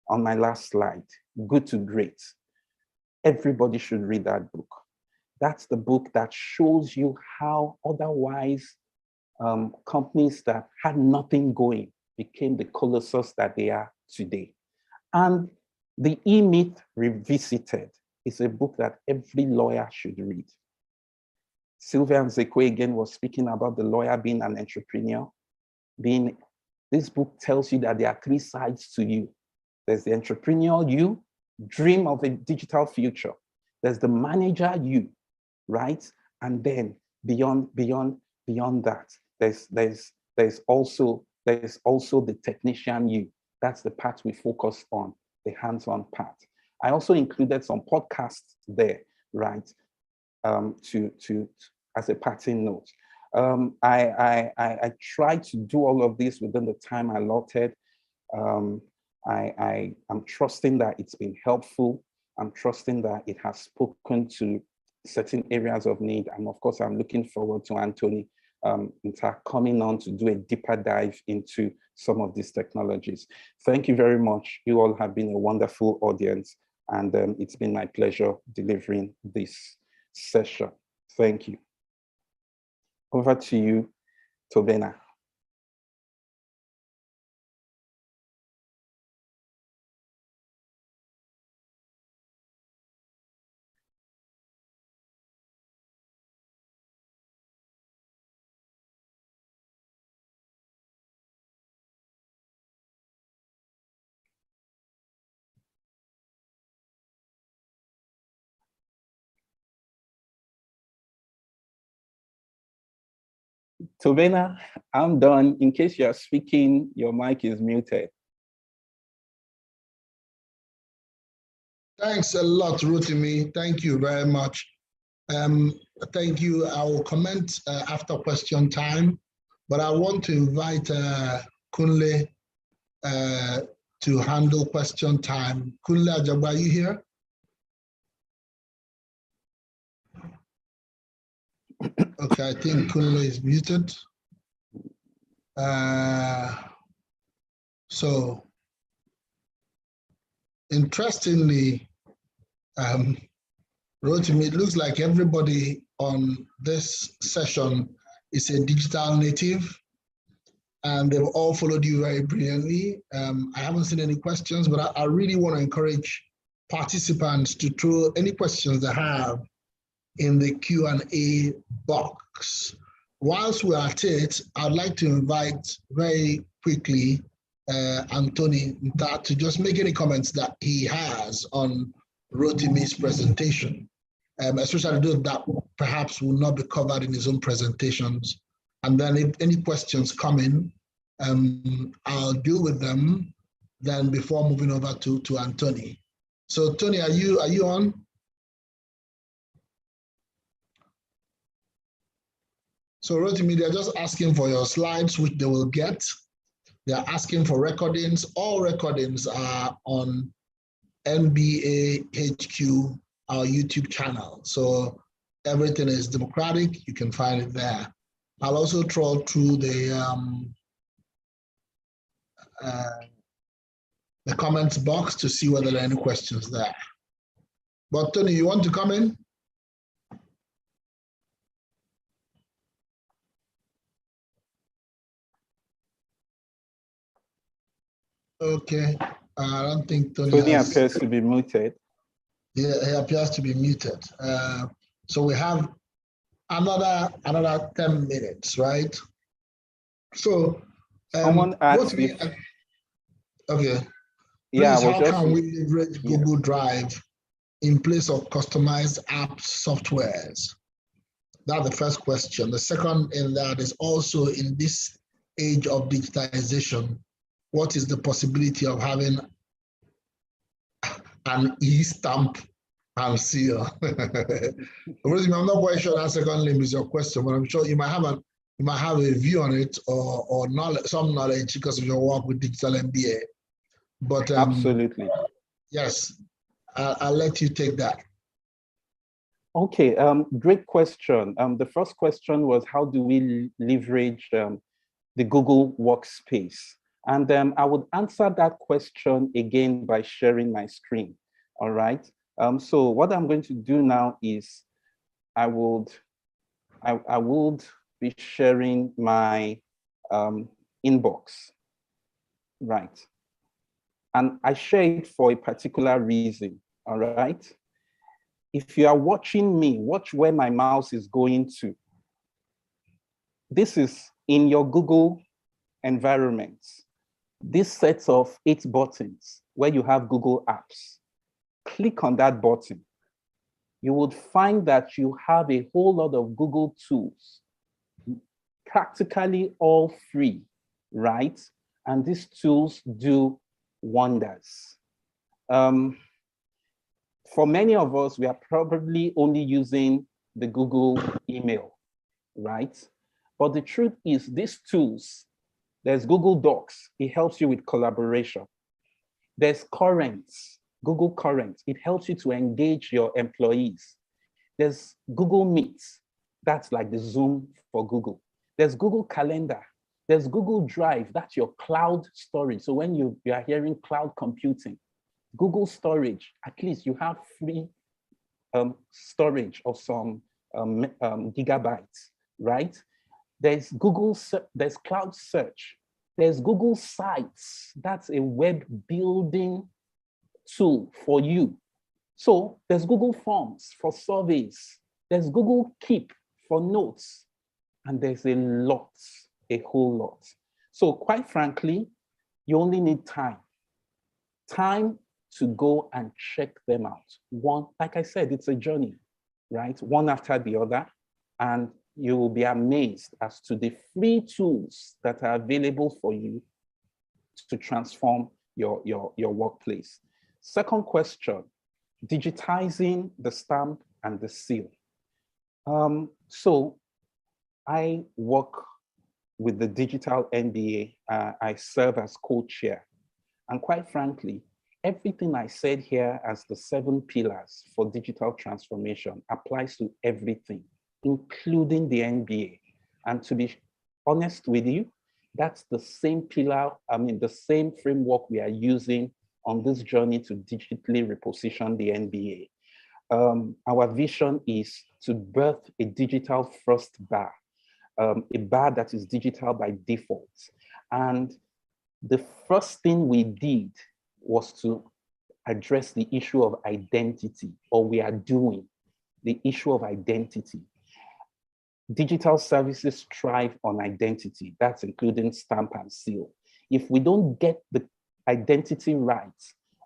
Speaker 2: on my last slide, Good to Great. Everybody should read that book. That's the book that shows you how otherwise companies that had nothing going became the colossus that they are today. And The E-Myth Revisited is a book that every lawyer should read. Sylvia Nzekwe again was speaking about the lawyer being an entrepreneur. This book tells you that there are 3 sides to you. There's the entrepreneur you, dream of a digital future. There's the manager you, right? And then beyond that, there's also the technician you. That's the part we focus on, the hands-on part. I also included some podcasts there, right? As a parting note. I tried to do all of this within the time allotted. I'm trusting that it's been helpful. I'm trusting that it has spoken to certain areas of need. And of course, I'm looking forward to Anthony coming on to do a deeper dive into some of these technologies. Thank you very much. You all have been a wonderful audience, and it's been my pleasure delivering this session. Thank you. Over to you, Tobena. Tobena, I'm done. In case you're speaking, your mic is muted.
Speaker 1: Thanks a lot, Rotimi. Thank you very much. Thank you. I will comment after question time, but I want to invite Kunle to handle question time. Kunle Ajagba, are you here? Okay, I think Kunle is muted. So, interestingly, Rotimi, it looks like everybody on this session is a digital native, and they've all followed you very brilliantly. I haven't seen any questions, but I really want to encourage participants to throw any questions they have in the Q&A box. Whilst we're at it, I'd like to invite very quickly Anthony to just make any comments that he has on Rotimi's presentation, especially those that perhaps will not be covered in his own presentations. And then if any questions come in, I'll deal with them then before moving over to Anthony. So Tony, are you on? So Rotimi, they're just asking for your slides, which they will get. They're asking for recordings. All recordings are on NBA HQ, our YouTube channel. So everything is democratic. You can find it there. I'll also troll through the comments box to see whether there are any questions there. But Tony, you want to come in? Okay, I don't think Tony
Speaker 2: appears to be muted.
Speaker 1: Yeah, he appears to be muted. So we have another 10 minutes, right? So
Speaker 2: someone asked me.
Speaker 1: Okay.
Speaker 2: Yeah,
Speaker 1: how can we leverage Google Drive in place of customized app softwares? That's the first question. The second in that is also in this age of digitization, what is the possibility of having an e-stamp and seal? I'm not quite sure that second limb is your question, but I'm sure you might have a view on it or knowledge, some knowledge because of your work with digital MBA. But
Speaker 2: absolutely,
Speaker 1: yes. I'll let you take that.
Speaker 2: Okay, great question. The first question was, how do we leverage the Google Workspace? And I would answer that question again by sharing my screen, all right? So what I'm going to do now is I would be sharing my inbox, right? And I share it for a particular reason, all right? If you are watching me, watch where my mouse is going to. This is in your Google environment. This sets of 8 buttons where you have Google Apps. Click on that button. You would find that you have a whole lot of Google tools, practically all free, right? And these tools do wonders. For many of us, we are probably only using the Google email, right? But the truth is, these tools, there's Google Docs, it helps you with collaboration. There's Currents, Google Currents, it helps you to engage your employees. There's Google Meet, that's like the Zoom for Google. There's Google Calendar, there's Google Drive, that's your cloud storage. So when you are hearing cloud computing, Google Storage, at least you have free storage of some gigabytes, right? There's there's Cloud Search. There's Google Sites. That's a web building tool for you. So there's Google Forms for surveys. There's Google Keep for notes. And there's a lot, a whole lot. So quite frankly, you only need time. Time to go and check them out. One, like I said, it's a journey, right? One after the other. And you will be amazed as to the free tools that are available for you to transform your workplace. Second question, digitizing the stamp and the seal. So I work with the Digital MBA. I serve as co-chair. And quite frankly, everything I said here as the 7 pillars for digital transformation applies to everything, including the NBA. And to be honest with you, that's the same pillar, the same framework we are using on this journey to digitally reposition the NBA. Our vision is to birth a digital first bar, a bar that is digital by default. And the first thing we did was to address the issue of identity, or we are doing the issue of identity. Digital services thrive on identity. That's including stamp and seal. If we don't get the identity right,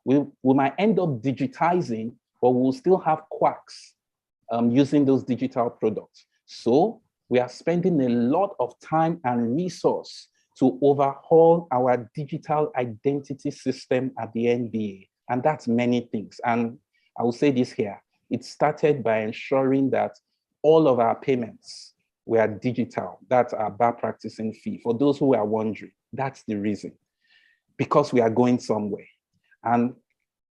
Speaker 2: we might end up digitizing, but we'll still have quacks using those digital products. So we are spending a lot of time and resource to overhaul our digital identity system at the NBA. And that's many things. And I will say this here. It started by ensuring that all of our payments were digital. That's our bar practicing fee. For those who are wondering, that's the reason. Because we are going somewhere. And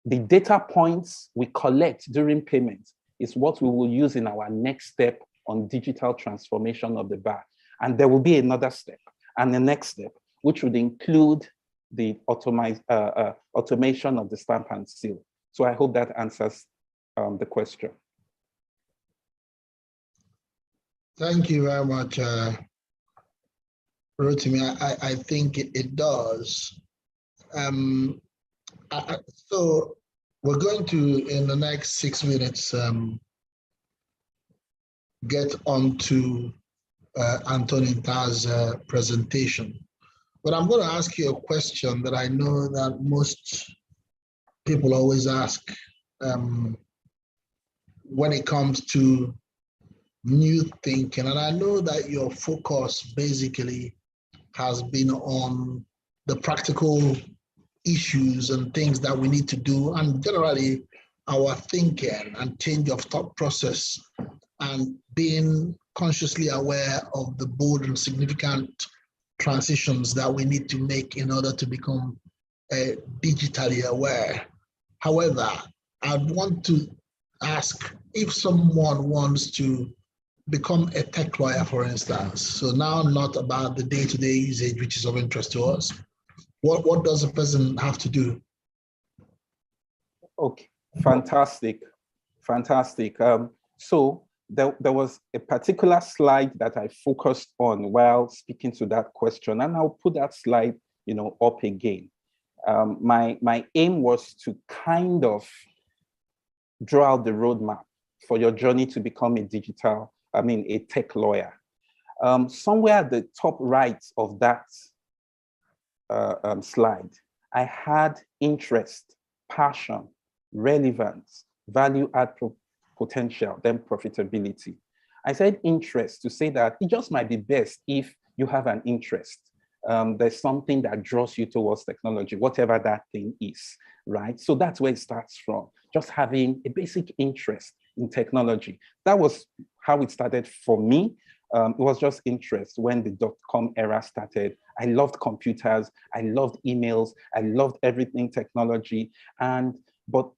Speaker 2: the data points we collect during payment is what we will use in our next step on digital transformation of the bar. And there will be another step and the next step, which would include the automation of the stamp and seal. So I hope that answers the question.
Speaker 1: Thank you very much, Rotimi. I think it does. So we're going to, in the next 6 minutes, get on to Antoninta's presentation. But I'm going to ask you a question that I know that most people always ask when it comes to new thinking. And I know that your focus basically has been on the practical issues and things that we need to do, and generally our thinking and change of thought process, and being consciously aware of the bold and significant transitions that we need to make in order to become digitally aware. However, I'd want to ask if someone wants to become a tech lawyer, for instance. So now not about the day-to-day usage, which is of interest to us. What does a person have to do?
Speaker 2: Okay, fantastic. So there was a particular slide that I focused on while speaking to that question, and I'll put that slide, up again. My aim was to kind of draw out the roadmap for your journey to become a tech lawyer. Somewhere at the top right of that slide, I had interest, passion, relevance, value add potential, then profitability. I said interest to say that it just might be best if you have an interest. There's something that draws you towards technology, whatever that thing is, right? So that's where it starts from, just having a basic interest in technology. That was how it started for me. It was just interest when the dot-com era started. I loved computers, I loved emails, I loved everything technology. But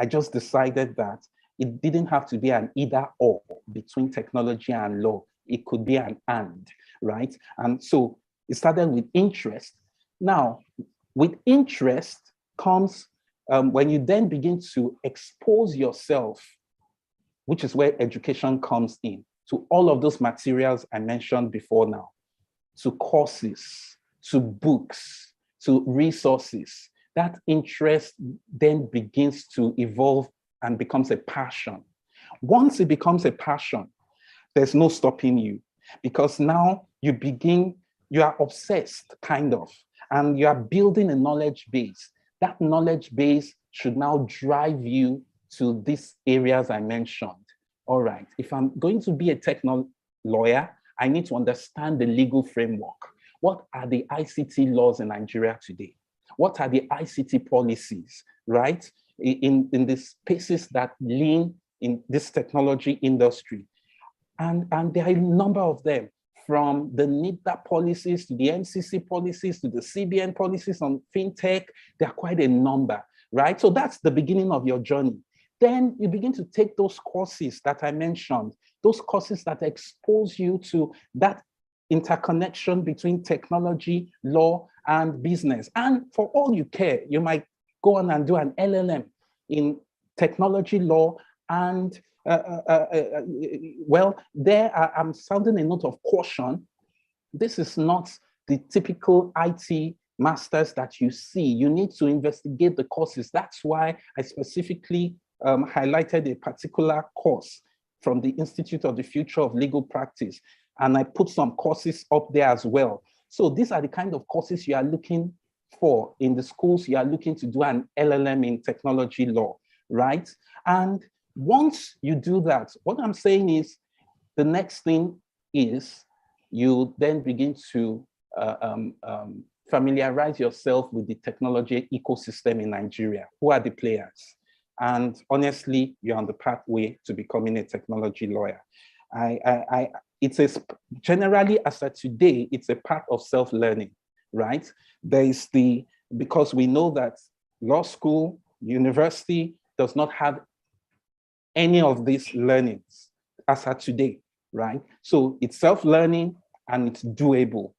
Speaker 2: I just decided that it didn't have to be an either or between technology and law. It could be an and, right? And so it started with interest. Now, with interest comes when you then begin to expose yourself, which is where education comes in, to all of those materials I mentioned before now, to courses, to books, to resources. That interest then begins to evolve and becomes a passion. Once it becomes a passion, there's no stopping you, because now you are obsessed, kind of, and you are building a knowledge base. That knowledge base should now drive you to these areas I mentioned. All right, if I'm going to be a technical lawyer, I need to understand the legal framework. What are the ICT laws in Nigeria today? What are the ICT policies, right? In the spaces that lean in this technology industry. And there are a number of them, from the NIDA policies to the MCC policies to the CBN policies on fintech. There are quite a number, right? So that's the beginning of your journey. Then you begin to take those courses that I mentioned, those courses that expose you to that interconnection between technology, law, and business. And for all you care, you might go on and do an LLM in technology law. And I'm sounding a note of caution. This is not the typical IT masters that you see. You need to investigate the courses. That's why I specifically highlighted a particular course from the Institute of the Future of Legal Practice. And I put some courses up there as well. So these are the kind of courses you are looking for in the schools. You are looking to do an LLM in technology law, right? And once you do that, what I'm saying is the next thing is you then begin to familiarize yourself with the technology ecosystem in Nigeria. Who are the players? And honestly, you're on the pathway to becoming a technology lawyer. Generally, as of today, it's a part of self-learning, right? Because we know that law school, university does not have any of these learnings as of today, right? So it's self-learning and it's doable.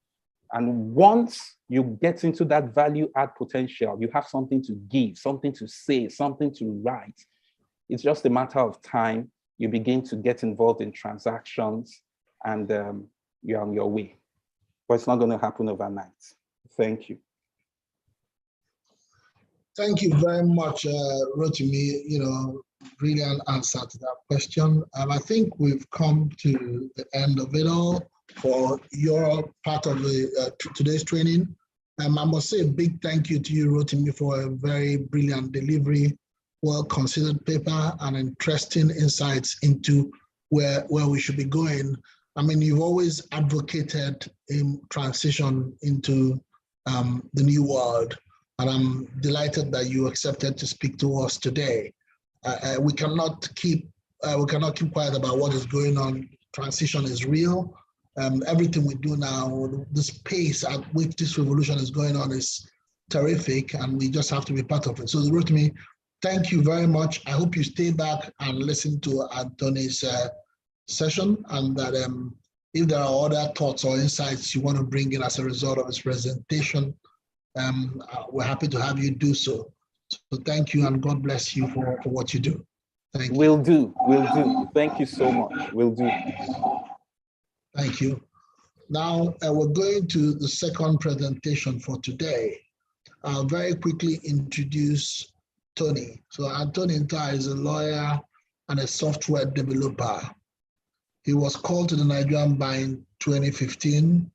Speaker 2: And once you get into that value add potential, you have something to give, something to say, something to write. It's just a matter of time. You begin to get involved in transactions and you're on your way. But it's not going to happen overnight. Thank you.
Speaker 1: Thank you very much, Rotimi. Brilliant answer to that question. I think we've come to the end of it all for your part of the today's training. I must say a big thank you to you, Rotimi, for a very brilliant delivery, well-considered paper, and interesting insights into where we should be going. I mean, you've always advocated a transition into the new world, and I'm delighted that you accepted to speak to us today. We cannot keep quiet about what is going on. Transition is real. Everything we do now, this pace at which this revolution is going on is terrific, and we just have to be part of it. So, Rotimi, thank you very much. I hope you stay back and listen to Anthony's session, and that if there are other thoughts or insights you want to bring in as a result of his presentation, we're happy to have you do so. So thank you, and God bless you for what you do. Thank you.
Speaker 2: Will do. Thank you so much. Will do.
Speaker 1: Thank you. Now we're going to the second presentation for today. I'll very quickly introduce Tony. So Anthony Nta is a lawyer and a software developer. He was called to the Nigerian bar in 2015.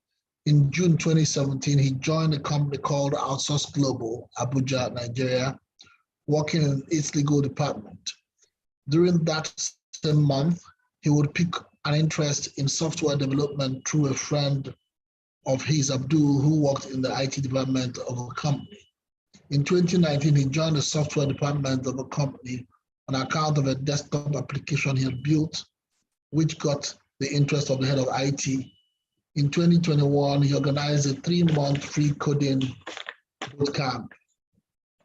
Speaker 1: In June 2017, he joined a company called Outsource Global, Abuja, Nigeria, working in its legal department. During that same month, he would pick an interest in software development through a friend of his, Abdul, who worked in the IT department of a company. In 2019, he joined the software department of a company on account of a desktop application he had built, which got the interest of the head of IT. In 2021, he organized a 3-month free coding bootcamp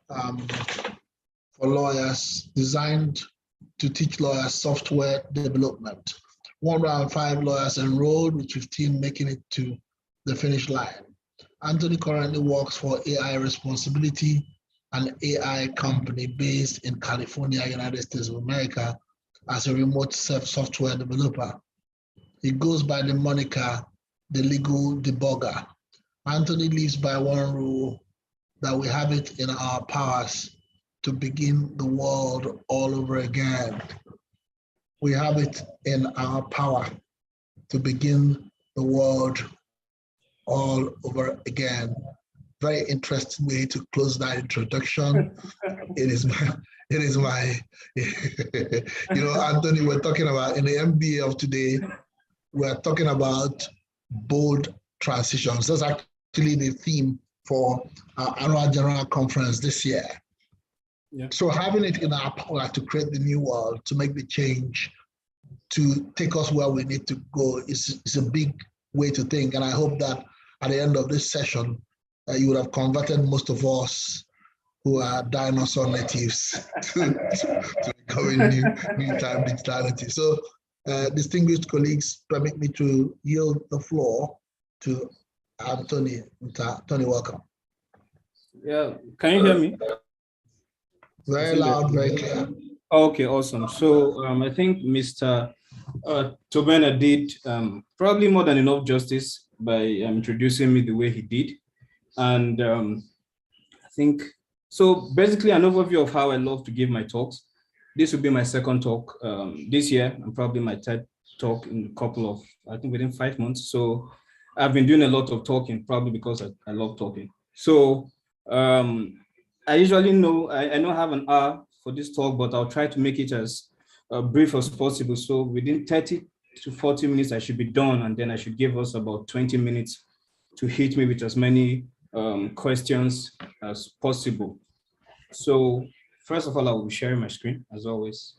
Speaker 1: for lawyers designed to teach lawyers software development. 105 lawyers enrolled, with 15 making it to the finish line. Anthony currently works for AI Responsibility, an AI company based in California, United States of America, as a remote software developer. He goes by the moniker, the legal debugger. Anthony lives by one rule, that we have it in our powers to begin the world all over again. We have it in our power to begin the world all over again. Very interesting way to close that introduction. It is my, Anthony, we're talking about, in the MBA of today, we're talking about bold transitions. That's actually the theme for our annual general conference this year. Yeah. So having it in our power to create the new world, to make the change, to take us where we need to go is a big way to think. And I hope that at the end of this session, you would have converted most of us who are dinosaur natives to becoming new time digitality. So distinguished colleagues, permit me to yield the floor to Anthony. Tony, welcome.
Speaker 3: Yeah, can you hear me?
Speaker 1: Very loud, very clear.
Speaker 3: Okay, awesome. So I think Mr. Tobena did probably more than enough justice by introducing me the way he did. And I think, so basically an overview of how I love to give my talks. This will be my second talk this year, and probably my third talk in a couple of, I think within 5 months. So I've been doing a lot of talking, probably because I love talking. So I usually know, I know I have an hour for this talk, but I'll try to make it as brief as possible. So within 30 to 40 minutes, I should be done. And then I should give us about 20 minutes to hit me with as many questions as possible. So first of all, I will be sharing my screen as always.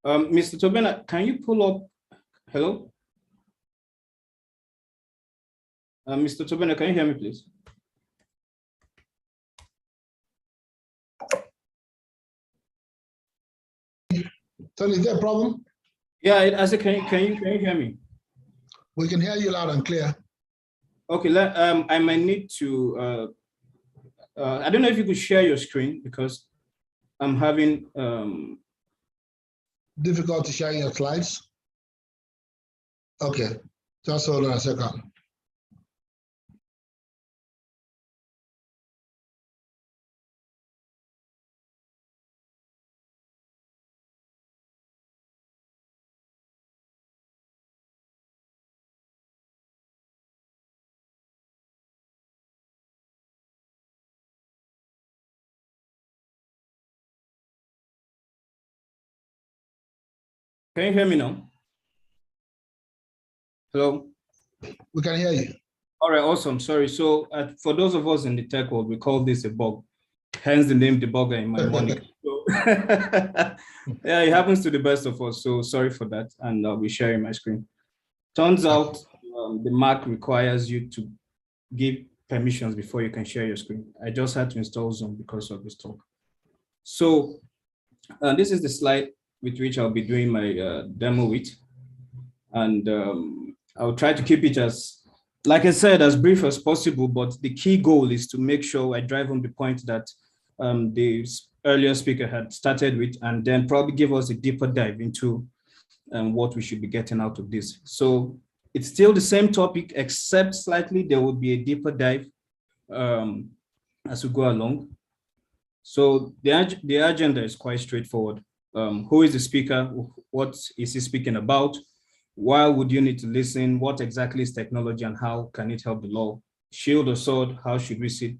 Speaker 3: Mr. Tobena, can you pull up, hello? Mr. Tobena, can you hear me, please?
Speaker 1: Tony, is there a problem?
Speaker 3: Yeah, I said, can you hear me?
Speaker 1: We can hear you loud and clear.
Speaker 3: Okay, I might need to, I don't know if you could share your screen because I'm having
Speaker 1: difficulty sharing your slides. Okay, just hold on a second.
Speaker 3: Can you hear me now? Hello?
Speaker 1: We can hear you.
Speaker 3: All right, awesome. Sorry. So for those of us in the tech world, we call this a bug, hence the name debugger in my moniker. So, yeah, it happens to the best of us. So sorry for that. And I'll be sharing my screen. Turns out the Mac requires you to give permissions before you can share your screen. I just had to install Zoom because of this talk. So this is the slide with which I'll be doing my demo with. And I'll try to keep it as, like I said, as brief as possible, but the key goal is to make sure I drive home the point that the earlier speaker had started with, and then probably give us a deeper dive into what we should be getting out of this. So it's still the same topic, except slightly there will be a deeper dive as we go along. So the agenda is quite straightforward. Who is the speaker? What is he speaking about? Why would you need to listen? What exactly is technology and how can it help the law? Shield or sword, how should we see?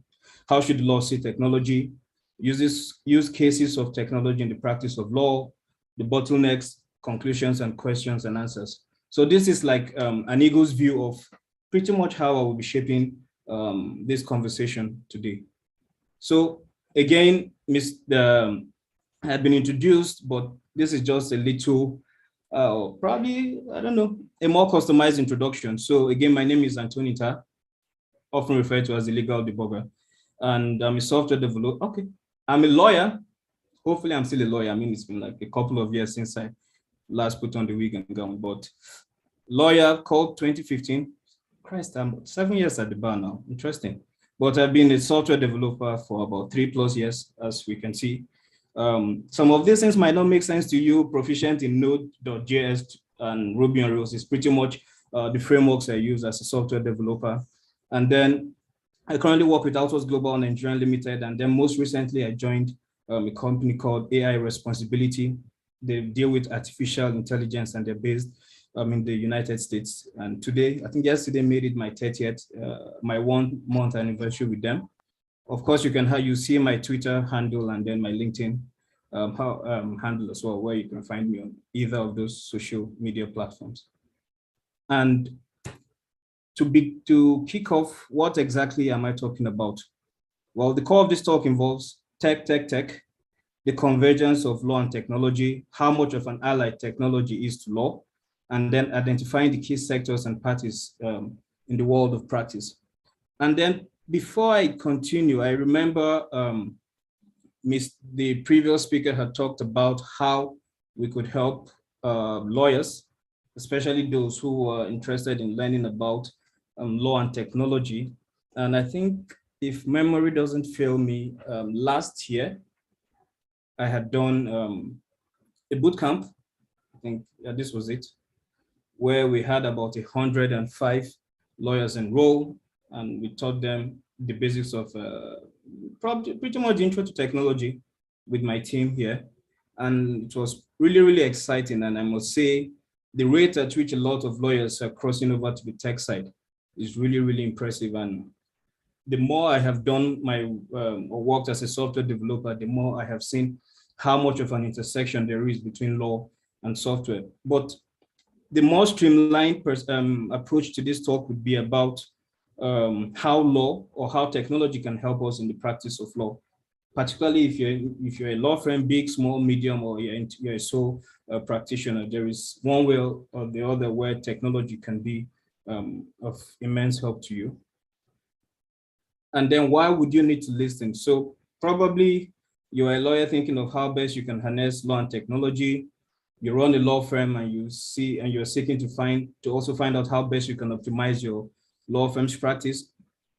Speaker 3: How should the law see technology? Use cases of technology in the practice of law, the bottlenecks, conclusions and questions and answers. So this is like an eagle's view of pretty much how I will be shaping this conversation today. So again, I had been introduced, but this is just a little, probably, I don't know, a more customized introduction. So again, my name is Antonita, often referred to as the legal debugger, and I'm a software developer. Okay, I'm a lawyer. Hopefully I'm still a lawyer. I mean, it's been like a couple of years since I last put on the wig and gown, but lawyer called 2015. Christ, I'm 7 years at the bar now. Interesting. But I've been a software developer for about 3+ years, as we can see. Some of these things might not make sense to you. Proficient in Node.js and Ruby on Rails is pretty much the frameworks I use as a software developer. And then I currently work with Autos Global Nigeria Limited. And then most recently, I joined a company called AI Responsibility. They deal with artificial intelligence and they're based in the United States. And today, I think yesterday made it my 30th, my 1 month anniversary with them. Of course, you see my Twitter handle and then my LinkedIn handle as well, where you can find me on either of those social media platforms. And to kick off, what exactly am I talking about? Well, the core of this talk involves tech, the convergence of law and technology, how much of an ally technology is to law, and then identifying the key sectors and parties in the world of practice. And then before I continue, I remember the previous speaker had talked about how we could help lawyers, especially those who are interested in learning about law and technology. And I think if memory doesn't fail me, last year, I had done a boot camp. I think this was it, where we had about 105 lawyers enroll, and we taught them the basics of pretty much intro to technology with my team here. And it was really, really exciting. And I must say, the rate at which a lot of lawyers are crossing over to the tech side is really, really impressive. And the more I have done my or worked as a software developer, the more I have seen how much of an intersection there is between law and software. But the more streamlined approach to this talk would be about how law or how technology can help us in the practice of law, particularly if you're a law firm, big, small, medium, or you're a sole practitioner. There is one way or the other where technology can be of immense help to you. And then why would you need to listen? So probably you're a lawyer thinking of how best you can harness law and technology. You run a law firm and you're seeking to also find out how best you can optimize your law firm's practice.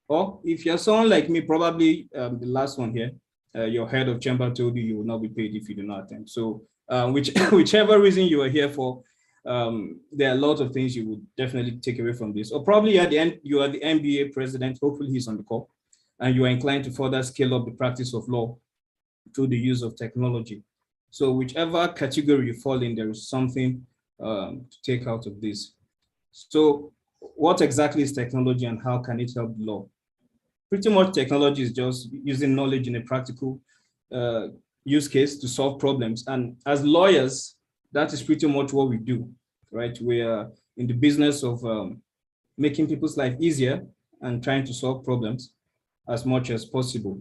Speaker 3: Or if you're someone like me, probably the last one here, your head of chamber told you will not be paid if you do not attend. So whichever reason you are here for, there are a lot of things you would definitely take away from this. Or probably at the end, you are the MBA president, hopefully he's on the call, and you are inclined to further scale up the practice of law through the use of technology. So whichever category you fall in, there is something to take out of this. So what exactly is technology and how can it help the law? Pretty much technology is just using knowledge in a practical use case to solve problems. And as lawyers, that is pretty much what we do, right? We are in the business of making people's life easier and trying to solve problems as much as possible.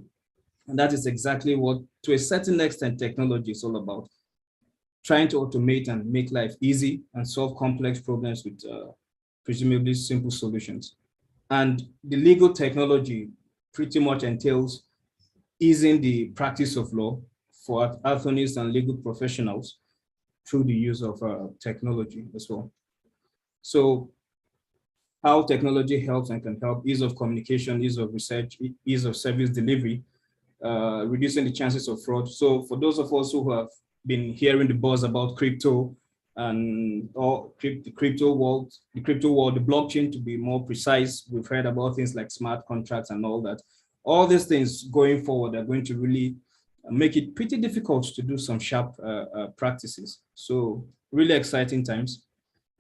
Speaker 3: And that is exactly what, to a certain extent, technology is all about. Trying to automate and make life easy and solve complex problems with presumably simple solutions. And the legal technology pretty much entails easing the practice of law for attorneys and legal professionals through the use of technology as well. So how technology helps and can help: ease of communication, ease of research, ease of service delivery, reducing the chances of fraud. So for those of us who have been hearing the buzz about crypto and the crypto world, the blockchain to be more precise, we've heard about things like smart contracts and all that. All these things going forward are going to really make it pretty difficult to do some sharp practices. So really exciting times.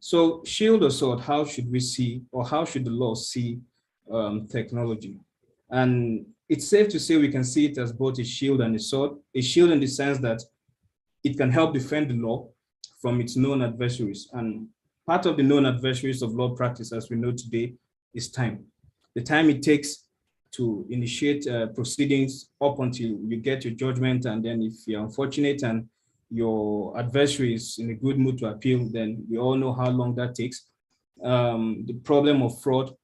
Speaker 3: So shield or sword, how should we see, or how should the law see technology? And it's safe to say we can see it as both a shield and a sword. A shield in the sense that it can help defend the law from its known adversaries. And part of the known adversaries of law practice, as we know today, is time. The time it takes to initiate proceedings up until you get your judgment, and then if you're unfortunate and your adversary is in a good mood to appeal, then we all know how long that takes. The problem of fraud,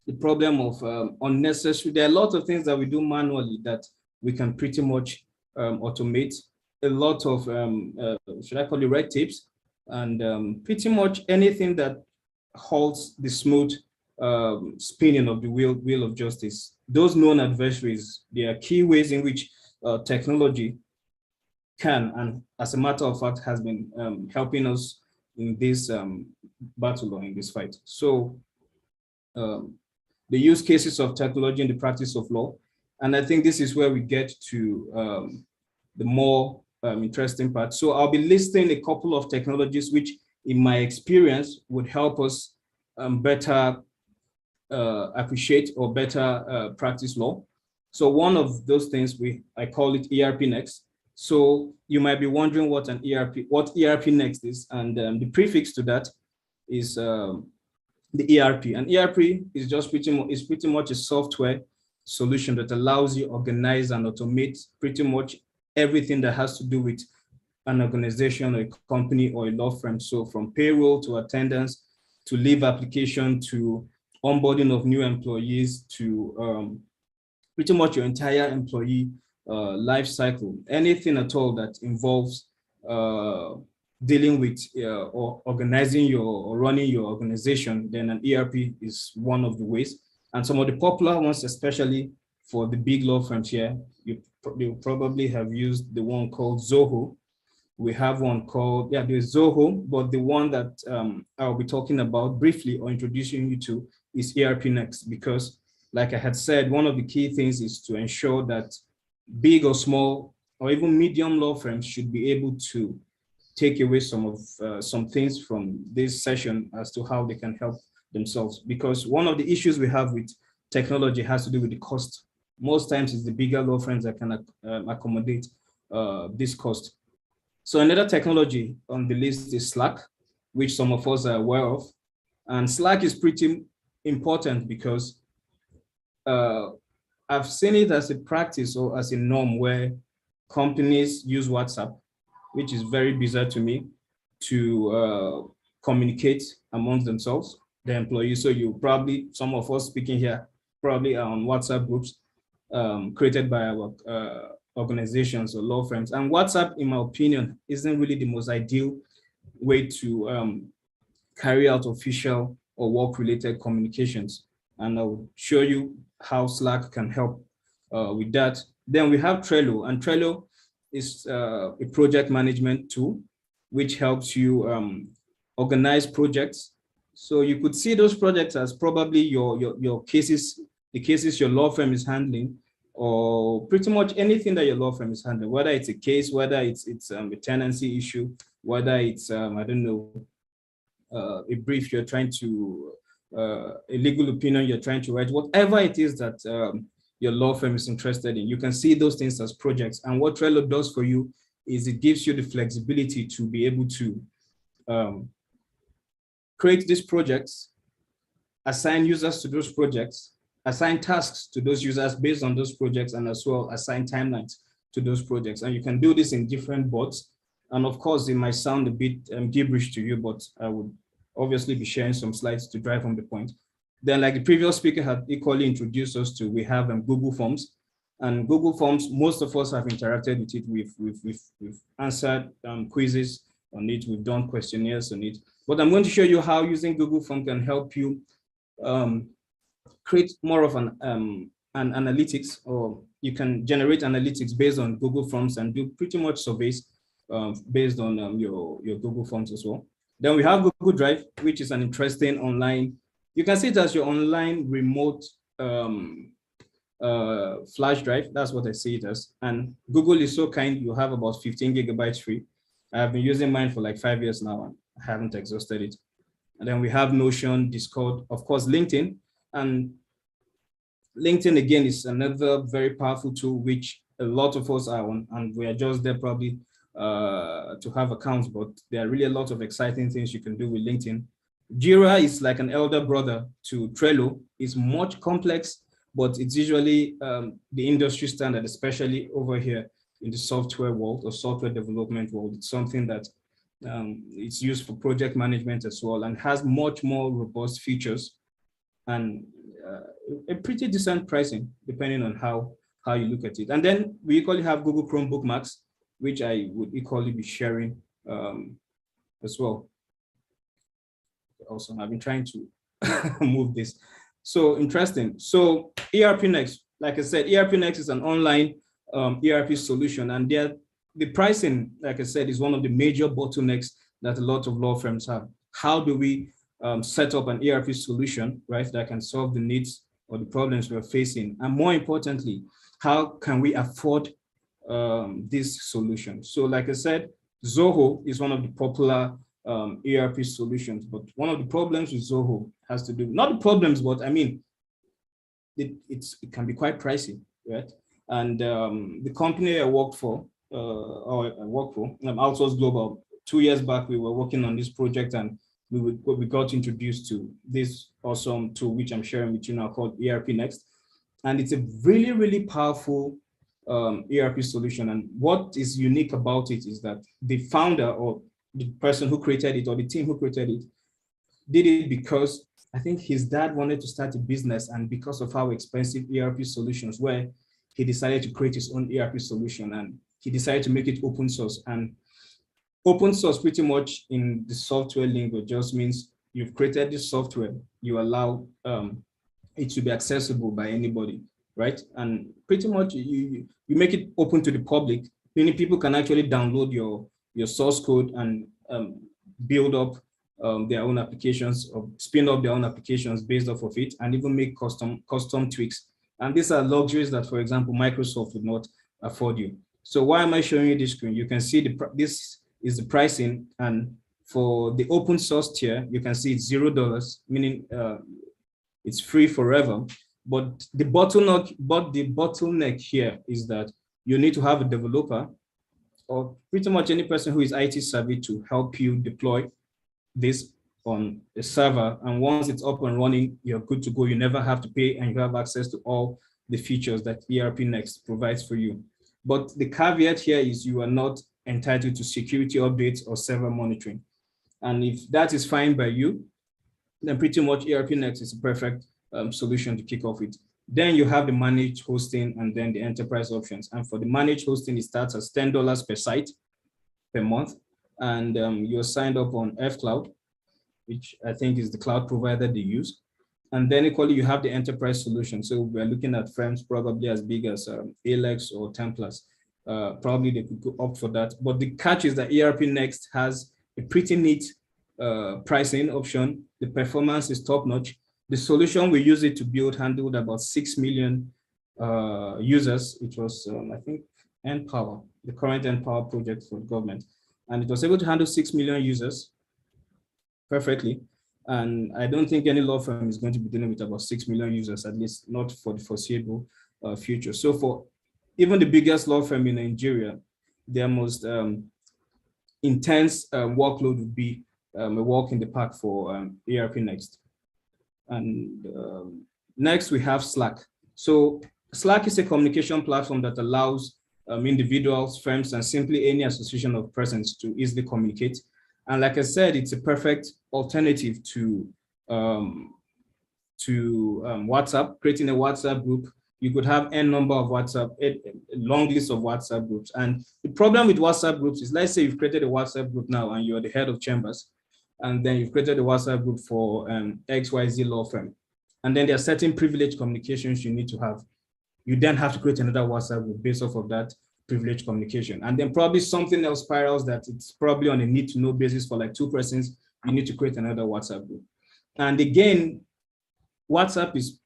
Speaker 3: the problem of unnecessary, there are a lot of things that we do manually that we can pretty much automate. A lot of, should I call it red tapes, and pretty much anything that halts the smooth spinning of the wheel of justice. Those known adversaries, there are key ways in which technology can, and as a matter of fact, has been helping us in this battle or in this fight. So the use cases of technology in the practice of law. And I think this is where we get to the more interesting part. So I'll be listing a couple of technologies which, in my experience, would help us better appreciate or better practice law. So one of those things, I call it ERP Next. So you might be wondering what ERP Next is, and the prefix to that is the ERP. And ERP is just pretty much a software solution that allows you organize and automate pretty much everything that has to do with an organization or a company or a law firm. So from payroll to attendance to leave application to onboarding of new employees to pretty much your entire employee life cycle, anything at all that involves dealing with or organizing or running your organization, then an ERP is one of the ways. And some of the popular ones, especially for the big law firms here, you probably have used the one called Zoho. We have one called, there's Zoho, but the one that I'll be talking about briefly or introducing you to is ERP Next, because like I had said, one of the key things is to ensure that big or small or even medium law firms should be able to take away some things from this session as to how they can help themselves. Because one of the issues we have with technology has to do with the cost. Most times it's the bigger law firms that can accommodate this cost. So another technology on the list is Slack, which some of us are aware of. And Slack is pretty important because I've seen it as a practice or as a norm where companies use WhatsApp, which is very bizarre to me, to communicate amongst themselves, the employees. So you probably, some of us speaking here, probably are on WhatsApp groups created by our organizations or law firms. And WhatsApp, in my opinion, isn't really the most ideal way to carry out official or work-related communications. And I'll show you how Slack can help with that. Then we have Trello, and Trello is a project management tool which helps you organize projects. So you could see those projects as probably your cases, the cases your law firm is handling, or pretty much anything that your law firm is handling, whether it's a case, whether it's a tenancy issue, whether it's, I don't know, a brief you're trying to, a legal opinion you're trying to write, whatever it is that your law firm is interested in, you can see those things as projects. And what Trello does for you is it gives you the flexibility to be able to create these projects, assign users to those projects, assign tasks to those users based on those projects, and as well assign timelines to those projects. And you can do this in different bots. And of course, it might sound a bit gibberish to you, but I would obviously be sharing some slides to drive home the point. Then, like the previous speaker had equally introduced us to, we have Google Forms. And Google Forms, most of us have interacted with it. We've answered quizzes on it. We've done questionnaires on it. But I'm going to show you how using Google Form can help you create more of an analytics, or you can generate analytics based on Google Forms and do pretty much surveys based on your Google Forms as well. Then we have Google Drive, which is an interesting online, you can see it as your online remote flash drive. That's what I see it as. And Google is so kind, you have about 15 gigabytes free. I've been using mine for like 5 years now, and I haven't exhausted it. And then we have Notion, Discord, of course, LinkedIn. And LinkedIn, again, is another very powerful tool, which a lot of us are on, and we are just there probably to have accounts, but there are really a lot of exciting things you can do with LinkedIn. Jira is like an elder brother to Trello. It's much complex, but it's usually the industry standard, especially over here in the software world or software development world. It's something that it's used for project management as well, and has much more robust features and a pretty decent pricing, depending on how you look at it. And then we equally have Google Chrome bookmarks, which I would equally be sharing as well. Also, I've been trying to move this. So interesting. So ERP Next, like I said, ERP Next is an online ERP solution, and the pricing, like I said, is one of the major bottlenecks that a lot of law firms have. How do we set up an ERP solution, right, that can solve the needs or the problems we're facing? And more importantly, how can we afford this solution? So like I said, Zoho is one of the popular ERP solutions, but one of the problems with Zoho has to do, not the problems, but I mean, it can be quite pricey, right? And the company I work for, Outsource Global, 2 years back, we were working on this project, and we got introduced to this awesome tool, which I'm sharing with you now, called ERP Next. And it's a really, really powerful ERP solution. And what is unique about it is that the founder, or the person who created it, or the team who created it, did it because I think his dad wanted to start a business, and because of how expensive ERP solutions were, he decided to create his own ERP solution, and he decided to make it open source. And open source, pretty much in the software lingo, just means you've created this software, you allow it to be accessible by anybody, right? And pretty much you make it open to the public, meaning people can actually download your source code and build up their own applications, or spin up their own applications based off of it, and even make custom tweaks. And these are luxuries that, for example, Microsoft would not afford you. So why am I showing you this screen? You can see this is the pricing, and for the open source tier, you can see it's $0, meaning it's free forever. But the bottleneck here is that you need to have a developer, or pretty much any person who is IT savvy, to help you deploy this on a server. And once it's up and running, you're good to go. You never have to pay, and you have access to all the features that ERP Next provides for you. But the caveat here is you are not entitled to security updates or server monitoring. And if that is fine by you, then pretty much ERP Next is a perfect solution to kick off with. Then you have the managed hosting, and then the enterprise options. And for the managed hosting, it starts at $10 per site per month. And you're signed up on fCloud, which I think is the cloud provider they use. And then equally, you have the enterprise solution. So we're looking at firms probably as big as Alex or Templars. Probably they could go up for that. But the catch is that ERP Next has a pretty neat pricing option. The performance is top notch. The solution we use it to build handled about 6 million users. It was, I think, NPower, the current NPower project for the government. And it was able to handle 6 million users perfectly. And I don't think any law firm is going to be dealing with about 6 million users, at least not for the foreseeable future. So for even the biggest law firm in Nigeria, their most intense workload would be a walk in the park for ERP Next. And next we have Slack. So Slack is a communication platform that allows individuals, firms, and simply any association of persons to easily communicate. And like I said, it's a perfect alternative to WhatsApp. Creating a WhatsApp group, you could have n number of a long list of WhatsApp groups. And the problem with WhatsApp groups is, let's say you've created a WhatsApp group now and you're the head of chambers, and then you've created a WhatsApp group for XYZ law firm. And then there are certain privileged communications you need to have. You then have to create another WhatsApp group based off of that privileged communication. And then probably something else spirals that it's probably on a need to know basis for like 2 persons. You need to create another WhatsApp group. And again, WhatsApp is,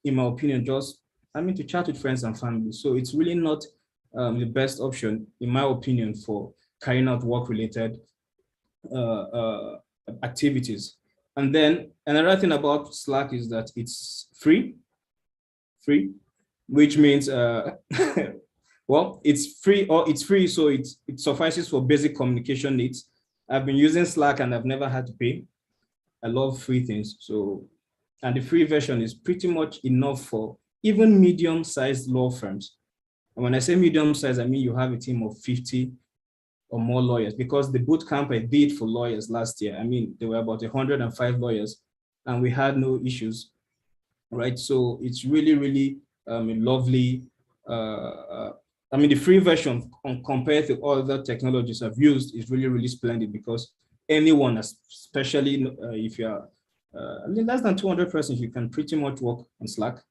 Speaker 3: in my opinion, just, to chat with friends and family. So it's really not the best option, in my opinion, for carrying out work-related activities. And then another thing about Slack is that it's free, which means, well, it's free, so it suffices for basic communication needs. I've been using Slack and I've never had to pay. I love free things. So, and the free version is pretty much enough for even medium-sized law firms. And when I say medium-sized, I mean you have a team of 50 or more lawyers, because the boot camp I did for lawyers last year, there were about 105 lawyers and we had no issues, right? So it's really, really a lovely, the free version compared to other technologies I've used is really, really splendid, because anyone, especially if you're less than 200 persons, you can pretty much work on Slack.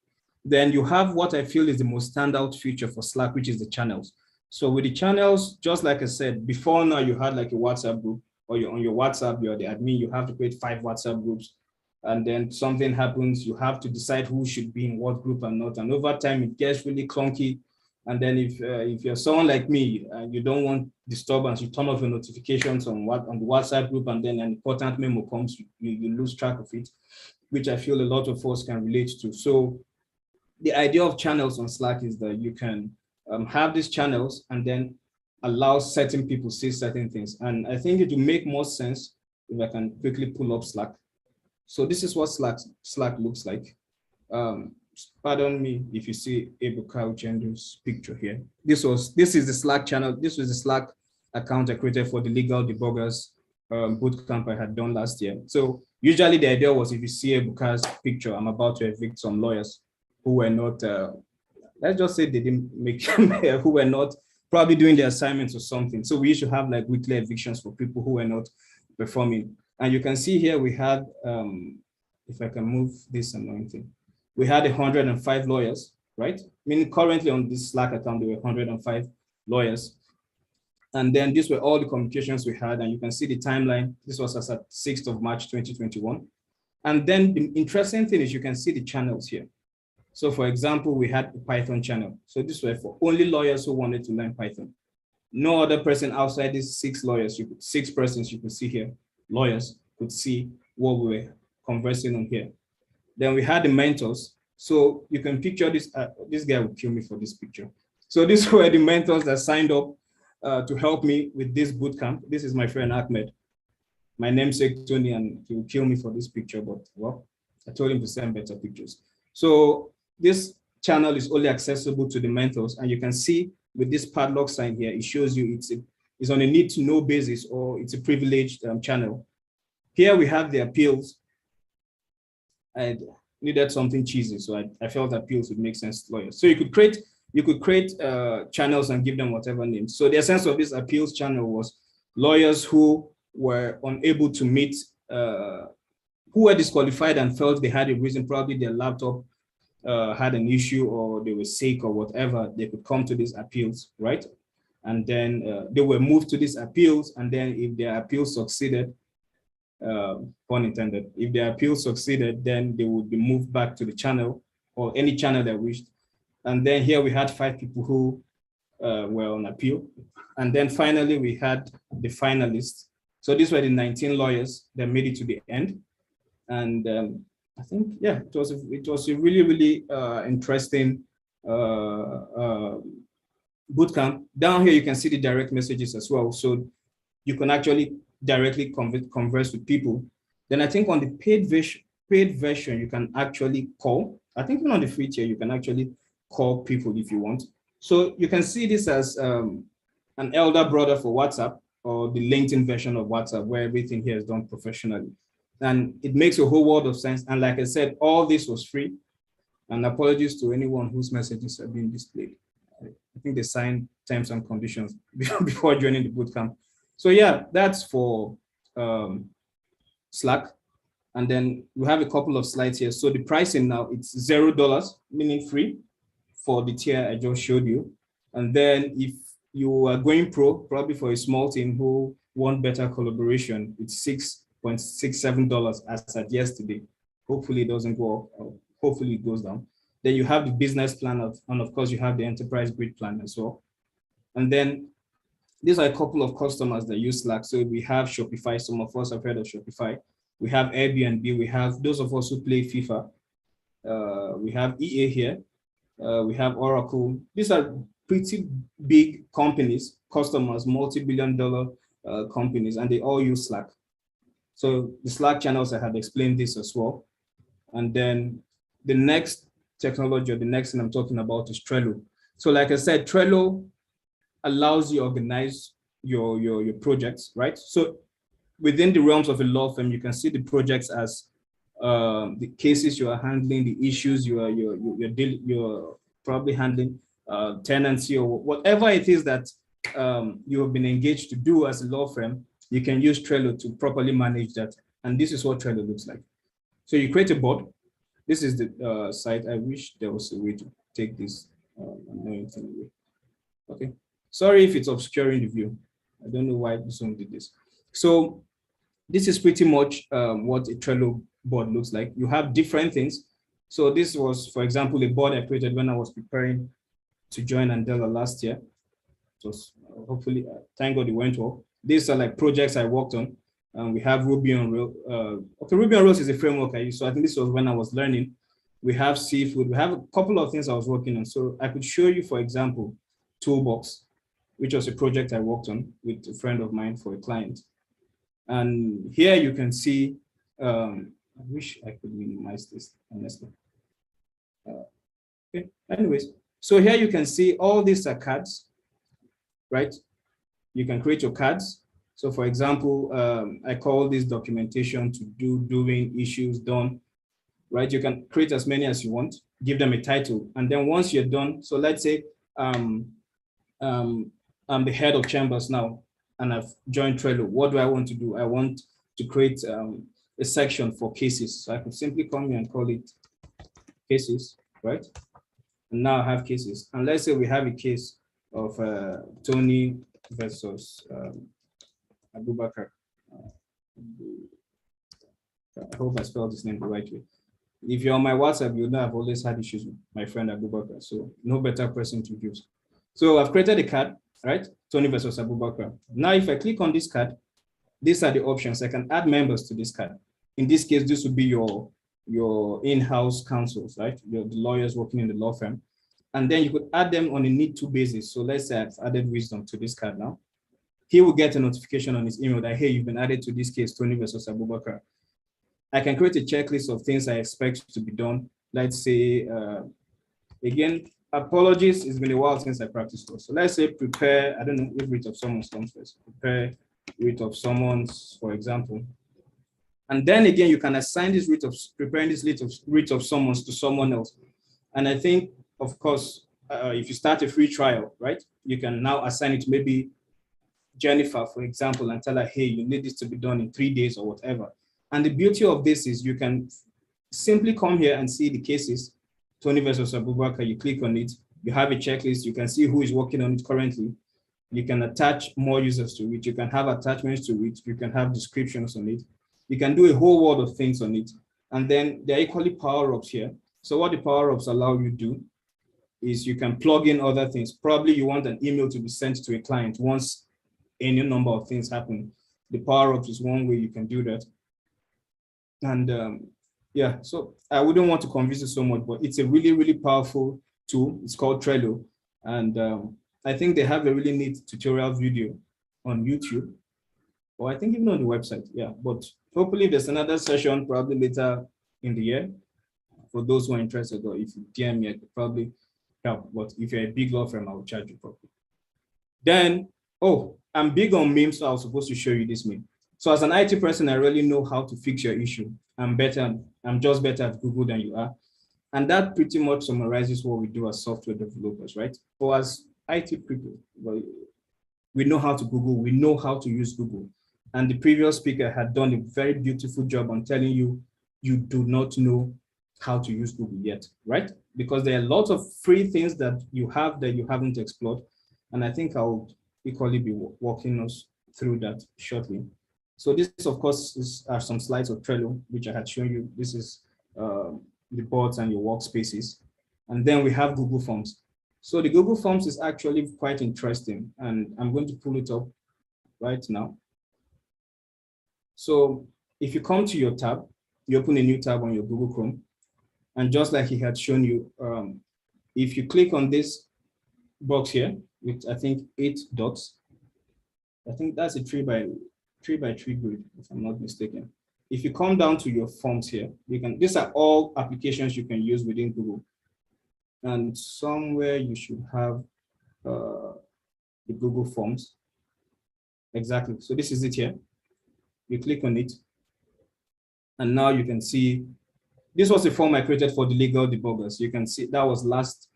Speaker 3: Then you have what I feel is the most standout feature for Slack, which is the channels. So with the channels, just like I said, before now you had like a WhatsApp group, or you're on your WhatsApp, you're the admin, you have to create 5 WhatsApp groups. And then something happens, you have to decide who should be in what group and not. And over time, it gets really clunky. And then if you're someone like me, you don't want disturbance, you turn off your notifications on the WhatsApp group, and then an important memo comes, you lose track of it, which I feel a lot of us can relate to. So the idea of channels on Slack is that you can have these channels and then allow certain people to see certain things. And I think it will make more sense if I can quickly pull up Slack. So this is what Slack looks like. Pardon me if you see Ebuka Uchendu's picture here. This is the Slack channel. This was the Slack account I created for the legal debuggers bootcamp I had done last year. So usually the idea was, if you see Ebuka's picture, I'm about to evict some lawyers who were not, let's just say they didn't make, who were not probably doing their assignments or something. So we used to have like weekly evictions for people who were not performing. And you can see here we had, if I can move this anointing, we had 105 lawyers, right? Meaning currently on this Slack account, there were 105 lawyers. And then these were all the communications we had. And you can see the timeline. This was as at 6th of March, 2021. And then the interesting thing is you can see the channels here. So for example, we had a Python channel. So this was for only lawyers who wanted to learn Python. No other person outside these 6 lawyers, 6 persons you could see here, lawyers could see what we were conversing on here. Then we had the mentors. So you can picture this, this guy would kill me for this picture. So these were the mentors that signed up to help me with this bootcamp. This is my friend Ahmed, my namesake Tony, and he will kill me for this picture, but well, I told him to send better pictures. So this channel is only accessible to the mentors, and you can see with this padlock sign here, it shows you it's on a need to know basis, or it's a privileged channel. Here we have the appeals. I needed something cheesy, so I felt appeals would make sense to lawyers. So you could create channels and give them whatever names. So the essence of this appeals channel was lawyers who were unable to meet, who were disqualified and felt they had a reason, probably their laptop had an issue or they were sick or whatever, they could come to these appeals, right? And then they were moved to these appeals, and then if their appeal succeeded, pun intended, if their appeal succeeded, then they would be moved back to the channel or any channel they wished. And then here we had 5 people who were on appeal. And then finally we had the finalists. So these were the 19 lawyers that made it to the end. And I think, yeah, it was a really, really interesting bootcamp. Down here, you can see the direct messages as well. So you can actually directly converse with people. Then I think on the paid version, you can actually call. I think even on the free tier, you can actually call people if you want. So you can see this as an elder brother for WhatsApp, or the LinkedIn version of WhatsApp, where everything here is done professionally. And it makes a whole world of sense. And like I said, all this was free. And apologies to anyone whose messages are being displayed. I think they signed terms and conditions before joining the bootcamp. So yeah, that's for Slack. And then we have a couple of slides here. So the pricing now, it's $0, meaning free for the tier I just showed you. And then if you are going pro, probably for a small team who want better collaboration, it's $6.67 as at yesterday. Hopefully it doesn't go up, hopefully it goes down. Then you have the business plan, and of course you have the enterprise grid plan as well. And then these are a couple of customers that use Slack. So we have Shopify, some of us have heard of Shopify. We have Airbnb, we have those of us who play FIFA. We have EA here. We have Oracle. These are pretty big companies, customers, multi-billion-dollar companies, and they all use Slack. So the Slack channels, I had explained this as well. And then the next technology, or the next thing I'm talking about, is Trello. So like I said, Trello allows you to organize your projects, right? So within the realms of a law firm, you can see the projects as the cases you are handling, the issues you're probably handling, tenancy, or whatever it is that you have been engaged to do as a law firm. You can use Trello to properly manage that. And this is what Trello looks like. So you create a board. This is the site. I wish there was a way to take this annoying thing away. Okay. Sorry if it's obscuring the view. I don't know why this one did this. So this is pretty much what a Trello board looks like. You have different things. So this was, for example, a board I created when I was preparing to join Andela last year. So hopefully, thank God it went well. These are like projects I worked on. We have Ruby on Rails. Okay, Ruby on Rails is a framework I use. So I think this was when I was learning. We have Seafood. We have a couple of things I was working on. So I could show you, for example, Toolbox, which was a project I worked on with a friend of mine for a client. And here you can see, I wish I could minimize this, honestly. Okay, anyways, so here you can see all these are cards, right? You can create your cards. So for example, I call this documentation to doing, issues, done, right? You can create as many as you want, give them a title. And then once you're done, so let's say I'm the head of chambers now, and I've joined Trello. What do I want to do? I want to create a section for cases. So I could simply come here and call it cases, right? And now I have cases. And let's say we have a case of Tony versus Abubakar. I hope I spelled his name the right way. If you're on my WhatsApp, you know I've always had issues with my friend Abubakar. So no better person to use. So I've created a card, right? Tony versus Abubakar. Now, if I click on this card, these are the options. I can add members to this card. In this case, this would be your in-house counsels, right? The lawyers working in the law firm. And then you could add them on a need-to basis. So let's say I've added Wisdom to this card now. He will get a notification on his email that, hey, you've been added to this case, Tony versus Abubakar. I can create a checklist of things I expect to be done. Let's say, again, apologies, it's been a while since I practiced law. So let's say prepare, I don't know if writ of summons comes first. Prepare writ of summons, for example. And then again, you can assign this preparing this writ of summons to someone else. And I think, of course, if you start a free trial, right, you can now assign it to maybe Jennifer, for example, and tell her, hey, you need this to be done in 3 days or whatever. And the beauty of this is you can simply come here and see the cases, Tony versus Abubakar, you click on it, you have a checklist, you can see who is working on it currently. You can attach more users to it, you can have attachments to it, you can have descriptions on it, you can do a whole world of things on it. And then there are equally power-ups here. So what the power-ups allow you to do is you can plug in other things. Probably you want an email to be sent to a client once any number of things happen. The power-ups is one way you can do that. And yeah, so I wouldn't want to confuse it so much, but it's a really, really powerful tool. It's called Trello. And I think they have a really neat tutorial video on YouTube, or I think even on the website. Yeah, but hopefully there's another session probably later in the year for those who are interested, or if you DM me, I could probably help. But if you're a big law firm, I will charge you probably. Then, oh, I'm big on memes, so I was supposed to show you this meme. So as an IT person, I really know how to fix your issue. I'm just better at Google than you are. And that pretty much summarizes what we do as software developers, right? Or as IT people, well, we know how to Google, we know how to use Google. And the previous speaker had done a very beautiful job on telling you, you do not know how to use Google yet, right? Because there are lots of free things that you have that you haven't explored. And I think I'll equally be walking us through that shortly. So this, of course, are some slides of Trello, which I had shown you. This is the boards and your workspaces. And then we have Google Forms. So the Google Forms is actually quite interesting, and I'm going to pull it up right now. So if you come to your tab, you open a new tab on your Google Chrome, and just like he had shown you, if you click on this box here with, I think, 8 dots, I think that's a 3x3 grid, if I'm not mistaken. If you come down to your forms here, these are all applications you can use within Google. And somewhere you should have the Google Forms. Exactly. So this is it here. You click on it. And now you can see, this was a form I created for the legal debuggers. You can see that was last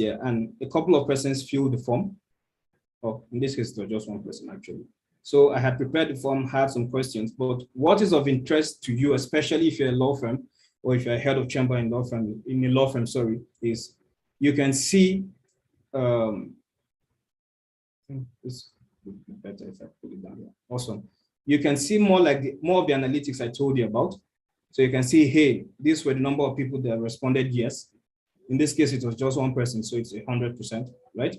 Speaker 3: year. And a couple of persons filled the form. Oh, in this case, it was just one person actually. So I had prepared the form, had some questions, but what is of interest to you, especially if you're a law firm, or if you're a head of chamber in a law firm, sorry, is you can see, this would be better if I put it down here. Awesome. You can see more of the analytics I told you about. So you can see, hey, these were the number of people that responded yes. In this case, it was just one person, so it's 100%, right?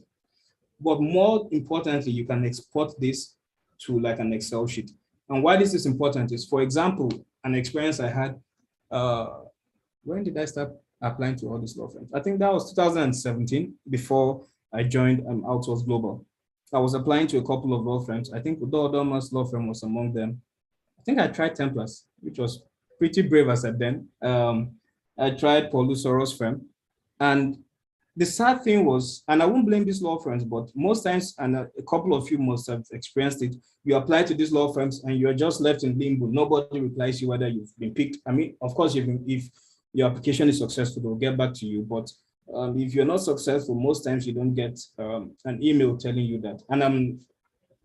Speaker 3: But more importantly, you can export this to like an Excel sheet. And why this is important is, for example, an experience I had, when did I start applying to all these law firms? I think that was 2017, before I joined Outsource Global. I was applying to a couple of law firms. I think Udodoma's law firm was among them. I think I tried Templars, which was pretty brave as at then. I tried Paul Lusoros' firm. And the sad thing was, and I won't blame these law firms, but most times, and a couple of you must have experienced it, you apply to these law firms and you're just left in limbo. Nobody replies you whether you've been picked. I mean, of course, if your application is successful, they'll get back to you. But if you're not successful, most times you don't get an email telling you that. And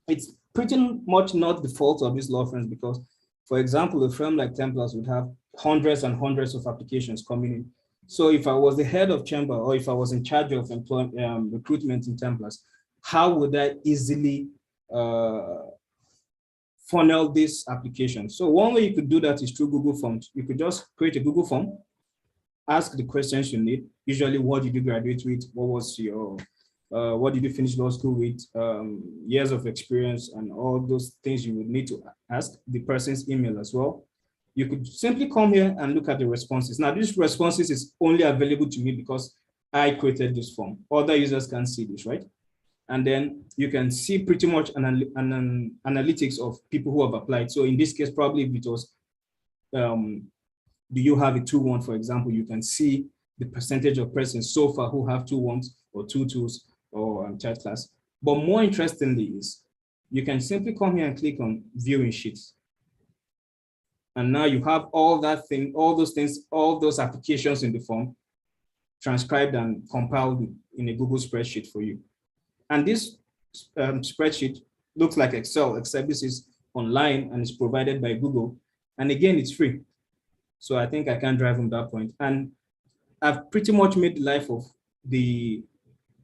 Speaker 3: it's pretty much not the fault of these law firms, because, for example, a firm like Templars would have hundreds and hundreds of applications coming in. So if I was the head of chamber, or if I was in charge of recruitment in Templars, how would I easily funnel this application? So one way you could do that is through Google Forms. You could just create a Google form, ask the questions you need. Usually, what did you graduate with? What was your, what did you finish law school with? Years of experience, and all those things you would need to ask. The person's email as well. You could simply come here and look at the responses. Now, these responses is only available to me because I created this form. Other users can see this, right? And then you can see pretty much an analytics of people who have applied. So in this case, probably if it was, do you have a 2-1, for example, you can see the percentage of persons so far who have 2-1s or 2-2s or third class. But more interestingly is, you can simply come here and click on viewing sheets. And now you have all that thing, all those things, all those applications in the form transcribed and compiled in a Google spreadsheet for you. And this spreadsheet looks like Excel, except this is online and is provided by Google. And again, it's free. So I think I can drive on that point. And I've pretty much made the life of the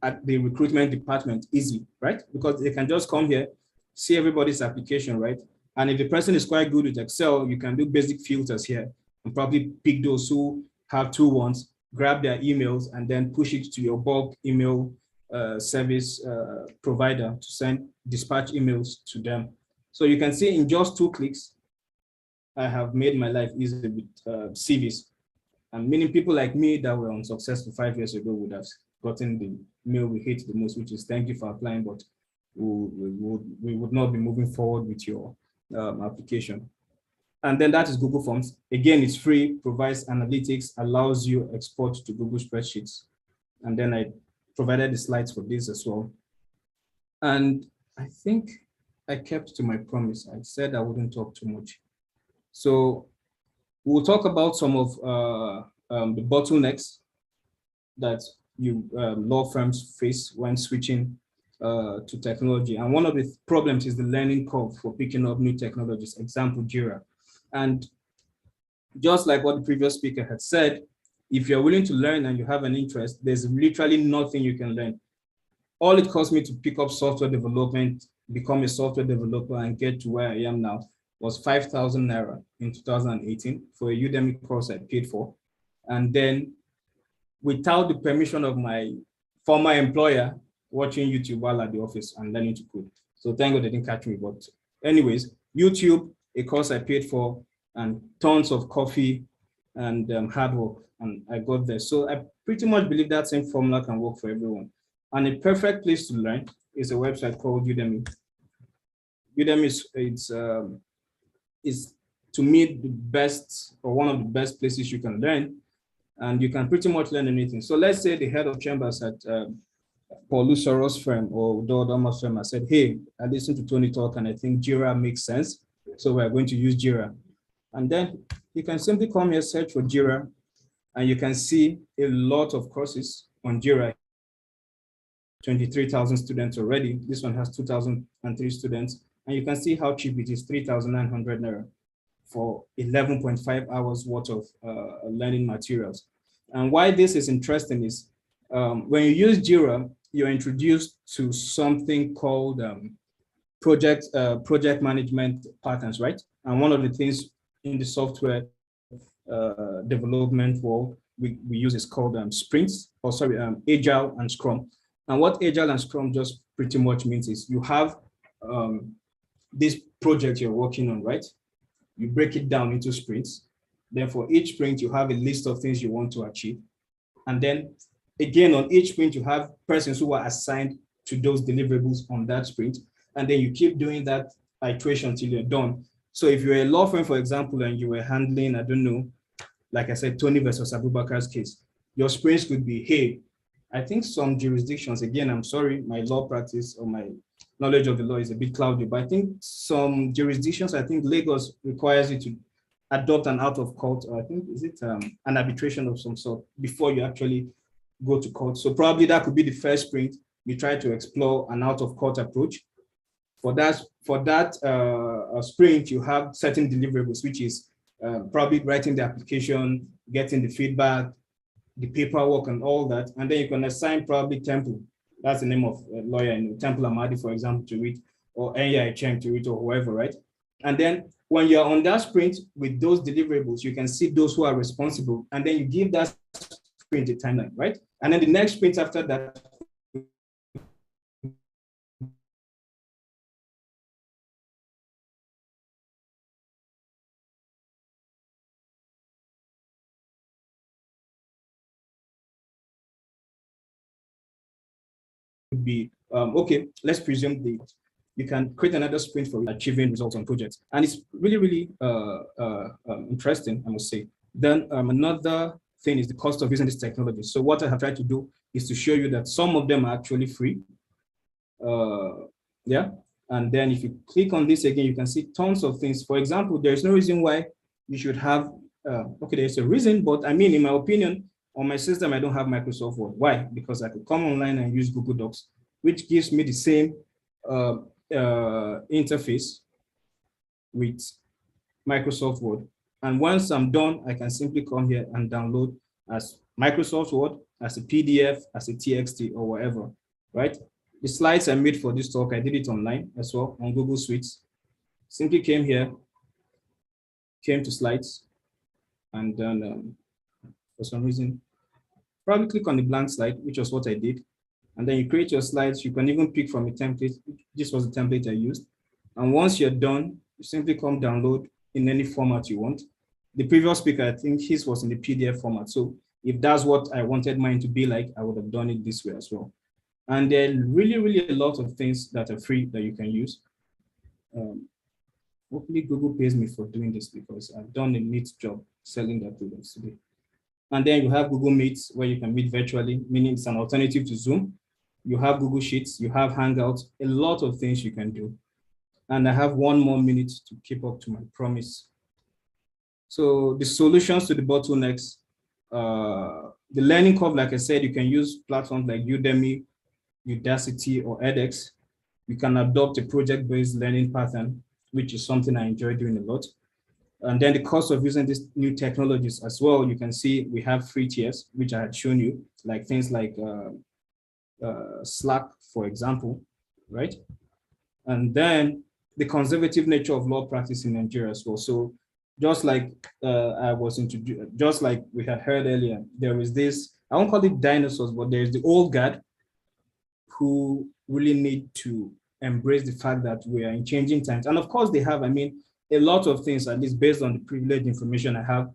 Speaker 3: recruitment department easy, right? Because they can just come here, see everybody's application, right? And if the person is quite good with Excel, you can do basic filters here and probably pick those who have 2-1s, grab their emails, and then push it to your bulk email service provider to dispatch emails to them. So you can see in just 2 clicks, I have made my life easy with CVs. And many people like me that were unsuccessful 5 years ago would have gotten the mail we hate the most, which is thank you for applying, but we would not be moving forward with your application. And then that is Google Forms. Again, it's free, provides analytics, allows you export to Google spreadsheets. And then I provided the slides for this as well. And I think I kept to my promise. I said I wouldn't talk too much. So we'll talk about some of the bottlenecks that law firms face when switching to technology. And one of the problems is the learning curve for picking up new technologies, example, Jira. And just like what the previous speaker had said, if you're willing to learn and you have an interest, there's literally nothing you can learn. All it cost me to pick up software development, become a software developer and get to where I am now was 5,000 Naira in 2018 for a Udemy course I paid for. And then without the permission of my former employer, watching YouTube while at the office and learning to code. So thank God they didn't catch me. But anyways, YouTube, a course I paid for, and tons of coffee and hard work, and I got there. So I pretty much believe that same formula can work for everyone. And a perfect place to learn is a website called Udemy. Udemy is to me the best, or one of the best places you can learn, and you can pretty much learn anything. So let's say the head of chambers at Paul Lusoros' firm or Dodama's firm, I said, hey, I listened to Tony talk and I think Jira makes sense. So we're going to use Jira. And then you can simply come here, search for Jira, and you can see a lot of courses on Jira. 23,000 students already. This one has 2,003 students. And you can see how cheap it is, 3,900 Naira for 11.5 hours worth of learning materials. And why this is interesting is when you use Jira, you're introduced to something called project management patterns, right? And one of the things in the software development world we use is called sprints, or sorry, Agile and Scrum. And what Agile and Scrum just pretty much means is you have this project you're working on, right? You break it down into sprints. Then for each sprint, you have a list of things you want to achieve. And then again, on each sprint, you have persons who are assigned to those deliverables on that sprint. And then you keep doing that iteration until you're done. So if you're a law firm, for example, and you were handling, I don't know, like I said, Tony versus Abubakar's case, your sprints could be, hey, I think some jurisdictions, again, I'm sorry, my law practice or my knowledge of the law is a bit cloudy, but I think some jurisdictions, I think Lagos requires you to adopt an out of court, or I think, is it an arbitration of some sort before you actually go to court. So probably that could be the first sprint. You try to explore an out of court approach. For that sprint, you have certain deliverables, which is probably writing the application, getting the feedback, the paperwork and all that. And then you can assign probably Temple, that's the name of a lawyer, Temple Amadi, for example, to it, or Enya Cheng to it, or whoever, right? And then when you're on that sprint with those deliverables, you can see those who are responsible, and then you give that sprint a timeline, right? And then the next sprint after that would be, okay, let's presume you can create another sprint for achieving results on projects. And it's really, really interesting, I must say. Then another thing is the cost of using this technology. So what I have tried to do is to show you that some of them are actually free. Yeah. And then if you click on this again, you can see tons of things. For example, there's no reason why you should have, okay, there's a reason, but I mean, in my opinion, on my system, I don't have Microsoft Word. Why? Because I could come online and use Google Docs, which gives me the same interface with Microsoft Word. And once I'm done, I can simply come here and download as Microsoft Word, as a PDF, as a TXT, or whatever, right? The slides I made for this talk, I did it online as well on Google Suites. Simply came here, came to slides, and then for some reason, probably click on the blank slide, which was what I did. And then you create your slides. You can even pick from a template. This was the template I used. And once you're done, you simply come download in any format you want. The previous speaker, I think his was in the PDF format. So if that's what I wanted mine to be like, I would have done it this way as well. And there are really, really a lot of things that are free that you can use. Hopefully Google pays me for doing this because I've done a neat job selling their products today. And then you have Google Meet where you can meet virtually, meaning it's an alternative to Zoom. You have Google Sheets, you have Hangouts, a lot of things you can do. And I have 1 more minute to keep up to my promise. So the solutions to the bottlenecks, the learning curve, like I said, you can use platforms like Udemy, Udacity, or edX. You can adopt a project-based learning pattern, which is something I enjoy doing a lot. And then the cost of using these new technologies as well, you can see we have free tiers, which I had shown you, like things like Slack, for example, right? And then the conservative nature of law practice in Nigeria as well. So just like I was introduced, just like we had heard earlier, there is this, I won't call it dinosaurs, but there's the old guard who really need to embrace the fact that we are in changing times. And of course they have, I mean, a lot of things, at least based on the privileged information I have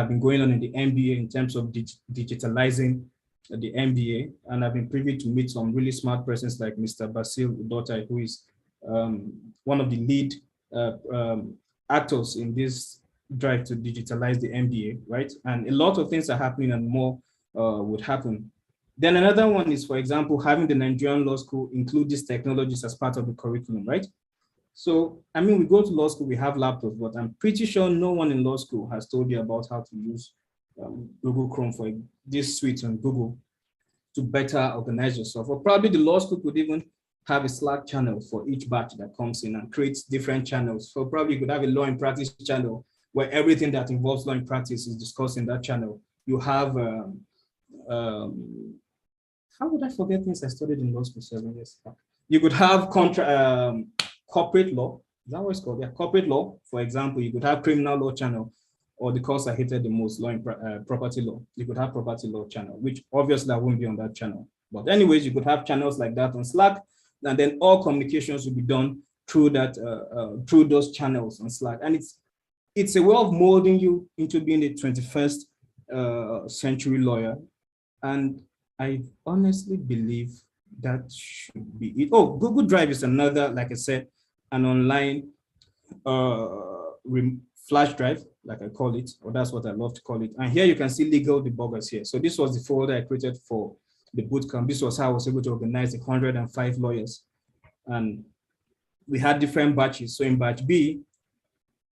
Speaker 3: been going on in the MBA in terms of digitalizing the MBA. And I've been privy to meet some really smart persons like Mr. Basil Udota, who is one of the lead actors in this drive to digitalize the MBA, right? And a lot of things are happening and more would happen. Then another one is, for example, having the Nigerian law school include these technologies as part of the curriculum, right? So, I mean, we go to law school, we have laptops, but I'm pretty sure no one in law school has told you about how to use Google Chrome for this suite on Google to better organize yourself. Or probably the law school could even have a Slack channel for each batch that comes in and creates different channels. So probably you could have a law in practice channel where everything that involves law in practice is discussed in that channel. You have, how would I forget things I studied in law school 7 years back? You could have corporate law. Is that what it's called? Yeah, corporate law. For example, you could have criminal law channel, or the course I hated the most, law in property law. You could have property law channel, which obviously I won't be on that channel. But anyways, you could have channels like that on Slack, and then all communications will be done through that, through those channels on Slack. And it's a way of molding you into being a 21st century lawyer. And I honestly believe that should be it. Oh, Google Drive is another, like I said, an online flash drive, like I call it, or that's what I love to call it. And here you can see legal debuggers here. So this was the folder I created for the bootcamp. This was how I was able to organize 105 lawyers. And we had different batches. So in batch B,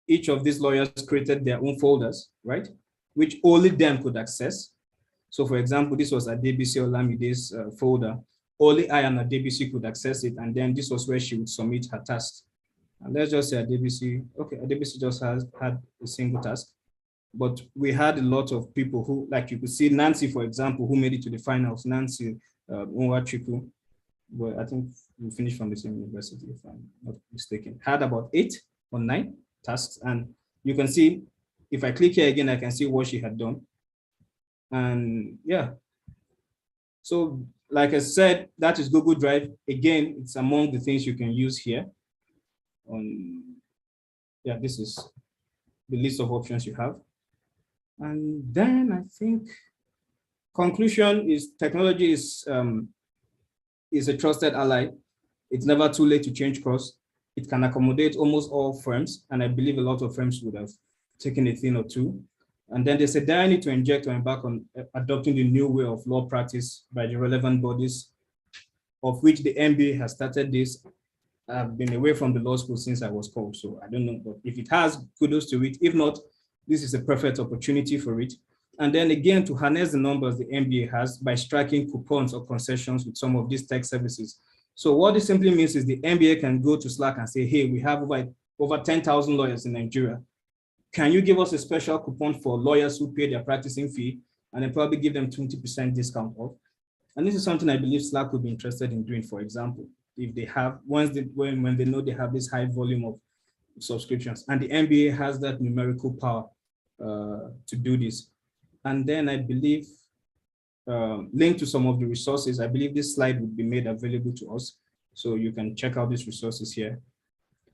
Speaker 3: each of these lawyers created their own folders, right? Which only them could access. So for example, this was Adebisi Olamide's folder. Only I and Adebisi could access it. And then this was where she would submit her task. And let's just say Adebisi, okay, Adebisi just had a single task. But we had a lot of people who, like you could see Nancy, for example, who made it to the finals. Nancy Nwachuku, well, I think we finished from the same university, if I'm not mistaken, had about 8 or 9 tasks. And you can see, if I click here again, I can see what she had done. And yeah, so like I said, that is Google Drive. Again, it's among the things you can use here. Yeah, this is the list of options you have. And then I think conclusion is technology is a trusted ally. It's never too late to change course. It can accommodate almost all firms, and I believe a lot of firms would have taken a thing or two. And then there's a dire need to inject or embark on adopting the new way of law practice by the relevant bodies, of which the MBA has started this. I've been away from the law school since I was called, so I don't know, but if it has, kudos to it. If not, this is a perfect opportunity for it. And then again, to harness the numbers the MBA has by striking coupons or concessions with some of these tech services. So what this simply means is the MBA can go to Slack and say, hey, we have over 10,000 lawyers in Nigeria. Can you give us a special coupon for lawyers who pay their practicing fee, and then probably give them 20% discount off? And this is something I believe Slack would be interested in doing, for example, if they have, when they know they have this high volume of subscriptions, and the MBA has that numerical power to do this. And then I believe, linked to some of the resources, I believe this slide would be made available to us. So you can check out these resources here.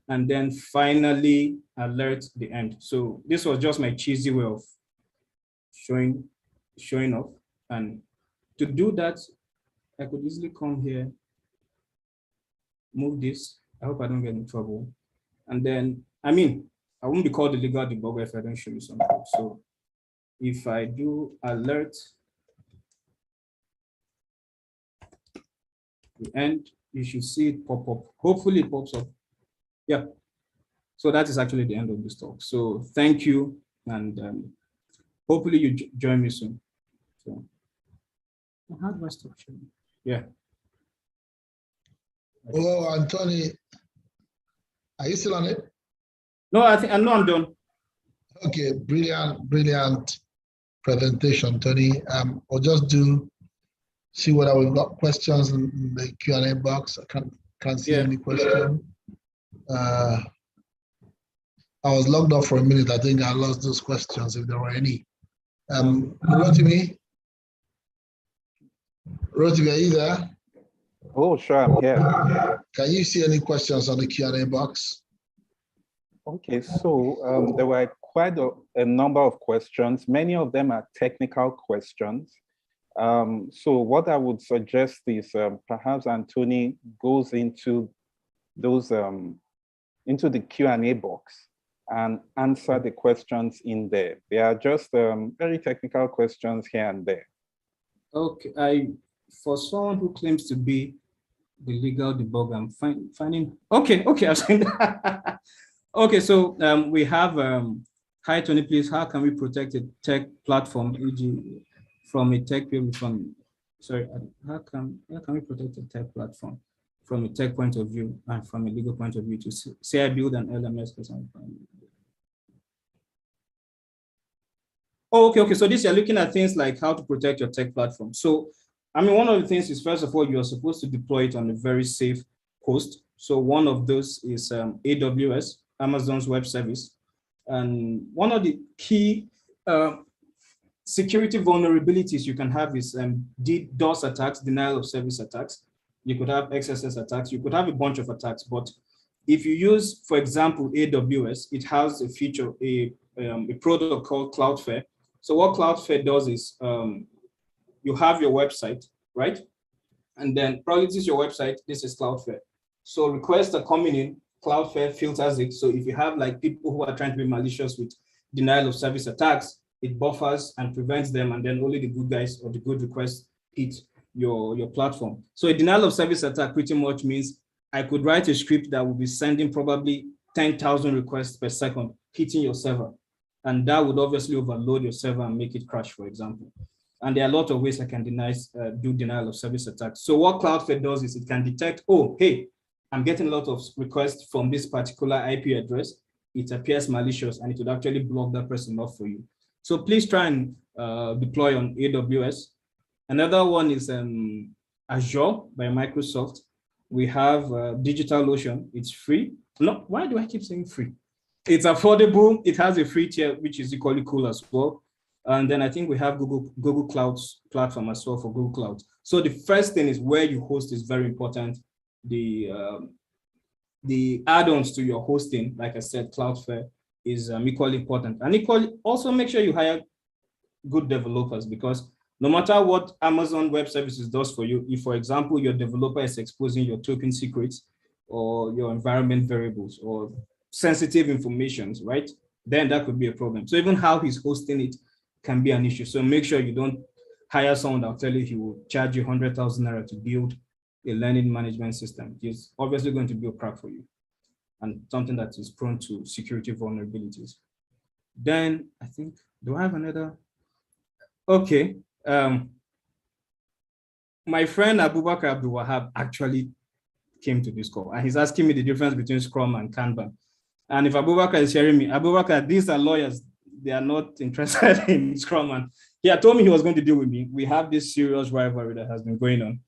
Speaker 3: And then finally, alert the end. So this was just my cheesy way of showing off. And to do that, I could easily come here, move this. I hope I don't get in trouble. And then, I mean, I won't be called the legal debugger if I don't show you something. So if I do alert, we end, you should see it pop up. Hopefully it pops up. Yeah. So that is actually the end of this talk. So thank you, and hopefully you join me soon. So how do I stop sharing? Yeah.
Speaker 1: Oh, Anthony, are you still on it?
Speaker 3: No, I know I'm done.
Speaker 1: Okay, brilliant presentation, Tony. I'll just see whether we've got questions in the Q&A box. I can't see any question. I was logged off for a minute. I think I lost those questions if there were any. Rotimi, are you there?
Speaker 2: Oh, sure, I'm here.
Speaker 1: Can you see any questions on the Q&A box?
Speaker 2: Okay, so there were quite a number of questions. Many of them are technical questions. So what I would suggest is perhaps Anthony goes into those into the Q&A box and answer the questions in there. They are just very technical questions here and there.
Speaker 3: Okay, for someone who claims to be the legal debugger, I'm finding. Okay, I've seen that. Okay, so we have. Hi Tony, please. How can we protect a tech platform, e.g., from a tech from? Sorry, how can we protect a tech platform from a tech point of view and from a legal point of view? To say I build an LMS for something. Oh, okay. So this you're looking at things like how to protect your tech platform. So, I mean, one of the things is, first of all, you're supposed to deploy it on a very safe host. So one of those is AWS, Amazon's web service. And one of the key security vulnerabilities you can have is DDoS attacks, denial of service attacks. You could have XSS attacks. You could have a bunch of attacks. But if you use, for example, AWS, it has a feature, a product called Cloudflare. So what Cloudflare does is you have your website, right? And then probably this is your website, this is Cloudflare. So requests are coming in, Cloudflare filters it. So if you have like people who are trying to be malicious with denial of service attacks, it buffers and prevents them, and then only the good guys or the good requests hit your platform. So a denial of service attack pretty much means I could write a script that will be sending probably 10,000 requests per second, hitting your server. And that would obviously overload your server and make it crash, for example. And there are a lot of ways I can do denial of service attacks. So what Cloudflare does is it can detect, oh, hey, I'm getting a lot of requests from this particular IP address. It appears malicious, and it would actually block that person off for you. So please try and deploy on AWS. Another one is Azure by Microsoft. We have DigitalOcean. It's free. No, why do I keep saying free? It's affordable. It has a free tier, which is equally cool as well. And then I think we have Google Cloud's platform as well for Google Cloud. So the first thing is where you host is very important. The add-ons to your hosting, like I said, Cloudflare is equally important. And equally, also make sure you hire good developers, because no matter what Amazon Web Services does for you, if, for example, your developer is exposing your token secrets or your environment variables or sensitive information, right? Then that could be a problem. So even how he's hosting it can be an issue. So make sure you don't hire someone that'll tell you he will charge you 100,000 naira to build a learning management system. It's obviously going to be a crack for you and something that is prone to security vulnerabilities. Then I think, do I have another? Okay. My friend Abubakar Abdul Wahab actually came to this call, and he's asking me the difference between Scrum and Kanban. And if Abubakar is hearing me, Abubakar, these are lawyers. They are not interested in Scrum. And he had told me he was going to deal with me. We have this serious rivalry that has been going on.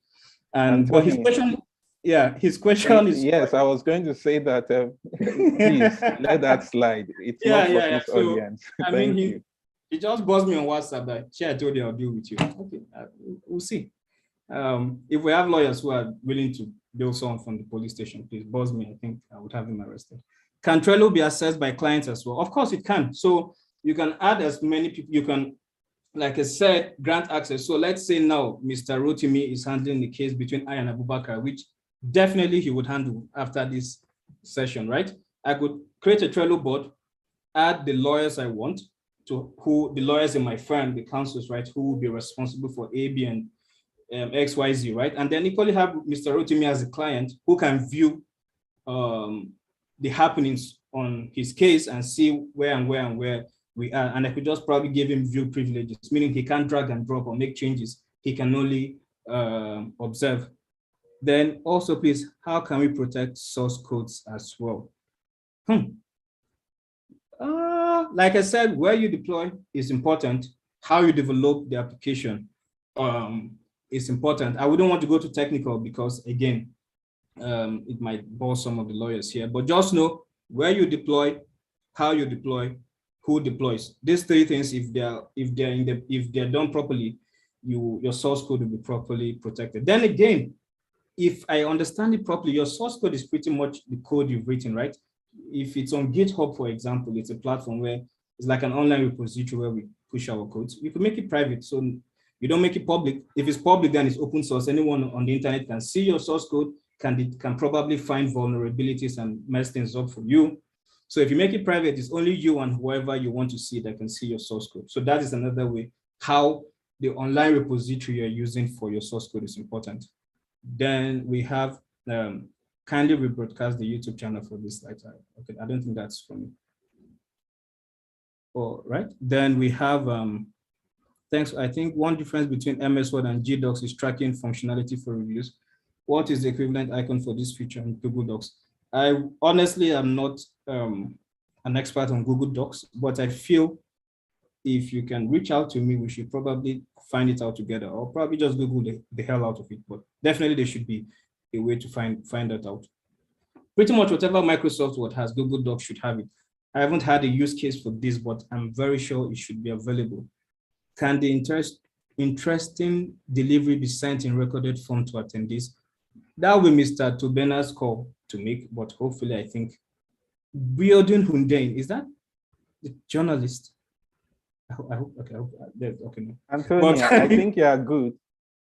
Speaker 3: And but his question, his question is.
Speaker 2: Yes, I was going to say that. Please let that slide. It's not for this audience.
Speaker 3: I mean, he just buzzed me on WhatsApp that I told you I'll deal with you. Okay, we'll see. If we have lawyers who are willing to bail someone from the police station, please buzz me. I think I would have him arrested. Can Trello be accessed by clients as well? Of course it can. So you can add as many people. You can, like I said, grant access. So let's say now Mr. Rotimi is handling the case between I and Abubakar, which definitely he would handle after this session, right? I could create a Trello board, add the lawyers I want, to who the lawyers in my firm, the counsels, right, who will be responsible for A, B, and XYZ, right? And then equally have Mr. Rotimi as a client who can view the happenings on his case and see where we are. And I could just probably give him view privileges, meaning he can't drag and drop or make changes. He can only observe. Then also, please, how can we protect source codes as well? Like I said, where you deploy is important. How you develop the application is important. I wouldn't want to go to technical because, again, it might bore some of the lawyers here, but just know where you deploy, how you deploy, who deploys. These three things, if they're done properly, your source code will be properly protected. Then again, if I understand it properly, your source code is pretty much the code you've written, right? If it's on GitHub, for example, it's a platform where it's like an online repository where we push our codes. You can make it private, so you don't make it public. If it's public, then it's open source. Anyone on the internet can see your source code, can probably find vulnerabilities and mess things up for you. So if you make it private, it's only you and whoever you want to see that can see your source code. So that is another way how the online repository you're using for your source code is important. Then we have kindly rebroadcast the YouTube channel for this slide. Okay, I don't think that's for me. All right. Then we have thanks. I think one difference between MS Word and GDocs is tracking functionality for reviews. What is the equivalent icon for this feature in Google Docs? I honestly am not an expert on Google Docs, but I feel if you can reach out to me, we should probably find it out together, or probably just Google the hell out of it. But definitely there should be a way to find that out. Pretty much whatever Microsoft Word has, Google Docs should have it. I haven't had a use case for this, but I'm very sure it should be available. Can the interesting delivery be sent in recorded form to attendees? That will be Mr. Tobena's call to make, but hopefully I think Reeducation Hundain, is that the journalist? I hope, okay, no.
Speaker 2: Antonio, I think you are good.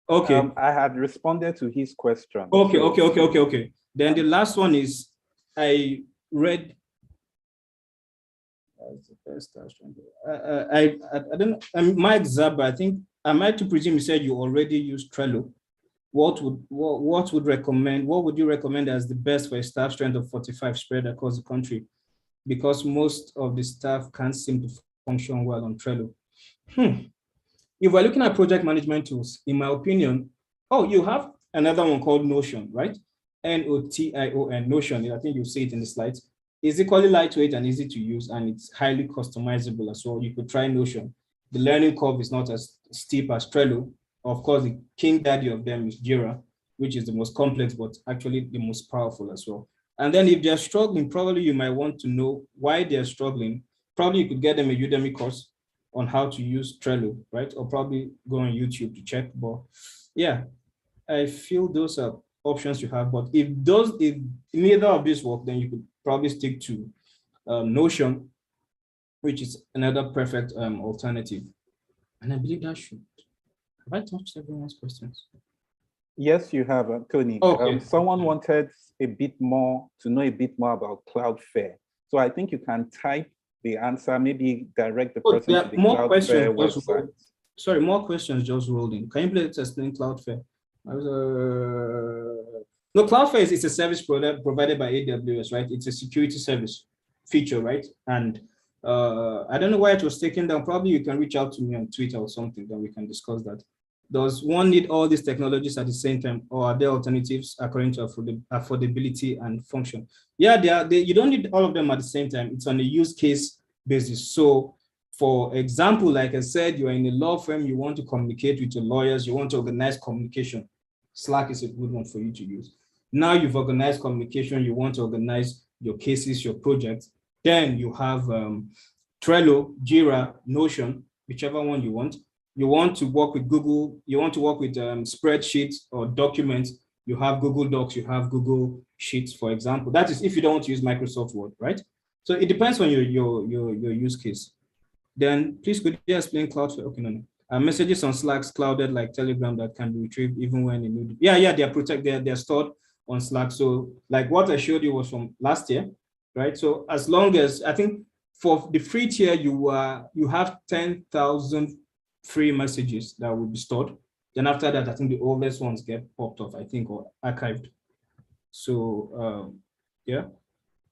Speaker 3: Okay.
Speaker 2: I had responded to his question.
Speaker 3: Okay. Then the last one is, I read, I don't know, Mike Zaba, I think, am I to presume you said you already use Trello? What would you recommend as the best for a staff strength of 45 spread across the country? Because most of the staff can't seem to function well on Trello. If we're looking at project management tools, in my opinion, you have another one called Notion, right? Notion, Notion, I think you'll see it in the slides. It's equally lightweight and easy to use, and it's highly customizable as well. You could try Notion. The learning curve is not as steep as Trello. Of course, the king daddy of them is Jira, which is the most complex, but actually the most powerful as well. And then if they're struggling, probably you might want to know why they're struggling. Probably you could get them a Udemy course on how to use Trello, right? Or probably go on YouTube to check. But yeah, I feel those are options you have. But if neither of these work, then you could probably stick to Notion, which is another perfect alternative. And I believe that should. Have I touched everyone's questions?
Speaker 2: Yes, you have, Tony.
Speaker 3: Okay.
Speaker 2: Someone wanted to know a bit more about Cloudflare. So I think you can type the answer, maybe direct the person to the Cloudflare website.
Speaker 3: Sorry, more questions just rolled in. Can you please explain Cloudflare? No, Cloudflare is a service provided by AWS, right? It's a security service feature, right? And I don't know why it was taken down. Probably you can reach out to me on Twitter or something, then we can discuss that. Does one need all these technologies at the same time, or are there alternatives according to affordability and function? Yeah, you don't need all of them at the same time. It's on a use case basis. So for example, like I said, you're in a law firm, you want to communicate with your lawyers, you want to organize communication. Slack is a good one for you to use. Now you've organized communication, you want to organize your cases, your projects. Then you have Trello, Jira, Notion, whichever one you want. You want to work with Google, you want to work with spreadsheets or documents, you have Google Docs, you have Google Sheets, for example. That is if you don't want to use Microsoft Word, right? So it depends on your use case. Then please could you explain Cloudflare? Okay, no. Messages on Slack's clouded like Telegram that can be retrieved even when in need. Yeah, they're protected, they're stored on Slack. So like what I showed you was from last year, right? So as long as, I think for the free tier, you have 10,000 free messages that will be stored. Then after that, I think the oldest ones get popped off, I think, or archived. So yeah,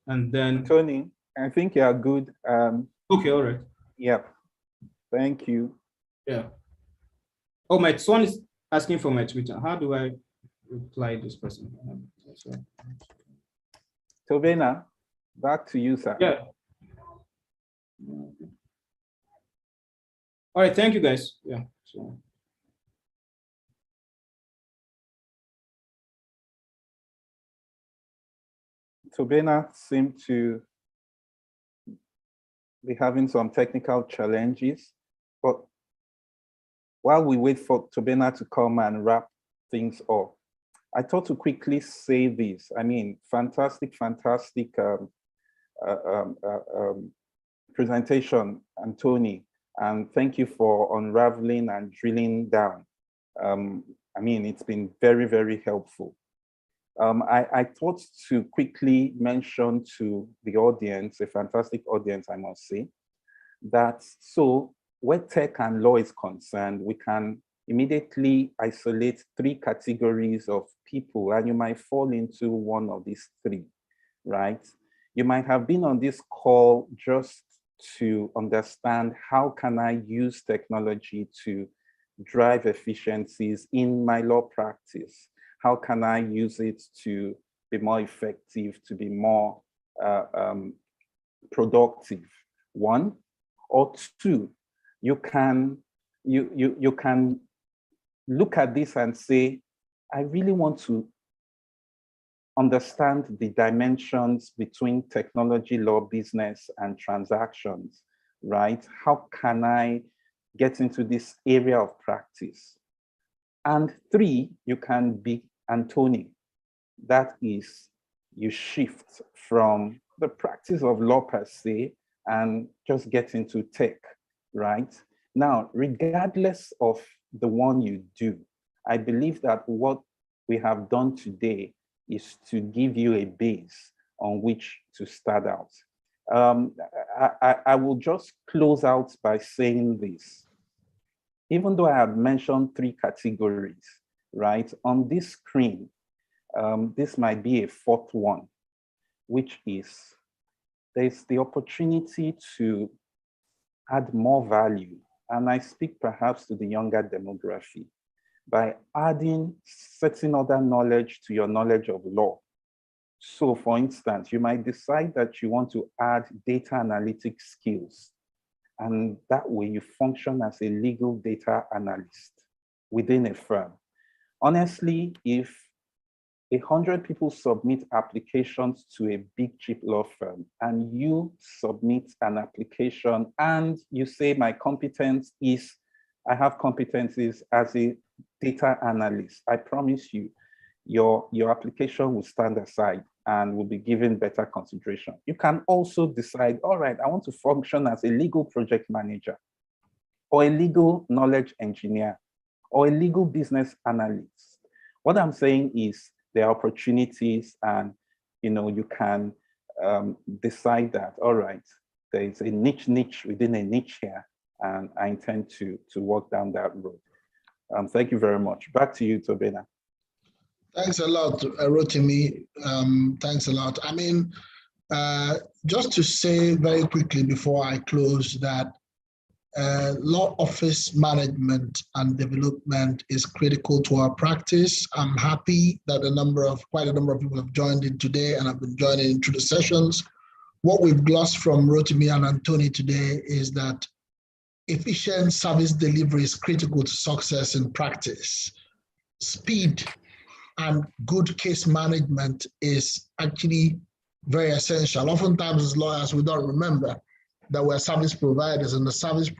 Speaker 3: and then
Speaker 2: Tony, I think you are good.
Speaker 3: Okay, all right.
Speaker 2: Yeah, thank you.
Speaker 3: Yeah. Oh, my son is asking for my Twitter. How do I reply this person?
Speaker 2: Tovena, back to you, sir.
Speaker 3: Yeah. All right, thank you, guys. Yeah. So.
Speaker 2: Tobena seemed to be having some technical challenges, but while we wait for Tobena to come and wrap things up, I thought to quickly say this. I mean, fantastic presentation, Anthony, and thank you for unraveling and drilling down. I mean, it's been very, very helpful. I thought to quickly mention to the audience, a fantastic audience, I must say, that so where tech and law is concerned, we can immediately isolate 3 categories of people, and you might fall into one of these 3, right? You might have been on this call just to understand how can I use technology to drive efficiencies in my law practice? How can I use it to be more effective, to be more productive? 1, or 2, you can look at this and say, I really want to understand the dimensions between technology, law, business, and transactions, right? How can I get into this area of practice? And 3, you can be Anthony. That is, you shift from the practice of law per se and just get into tech, right? Now, regardless of the one you do, I believe that what we have done today is to give you a base on which to start out. I will just close out by saying this. Even though I have mentioned 3 categories, right, on this screen, this might be a 4th one, which is there's the opportunity to add more value. And I speak perhaps to the younger demography by adding certain other knowledge to your knowledge of law. So for instance, you might decide that you want to add data analytics skills. And that way you function as a legal data analyst within a firm. Honestly, if 100 people submit applications to a big cheap law firm and you submit an application and you say my competence is, I have competencies as a data analyst, I promise you, your application will stand aside and will be given better consideration. You can also decide, all right, I want to function as a legal project manager or a legal knowledge engineer or a legal business analyst. What I'm saying is there are opportunities and you can decide that, all right, there is a niche within a niche here and I intend to walk down that road. Thank you very much. Back to you, Tobena.
Speaker 1: Thanks a lot, Rotimi. Thanks a lot. I mean, just to say very quickly before I close that law office management and development is critical to our practice. I'm happy that quite a number of people have joined in today and have been joining in through the sessions. What we've glossed from Rotimi and Anthony today is that efficient service delivery is critical to success in practice. Speed and good case management is actually very essential. Oftentimes as lawyers, we don't remember that we're service providers and the service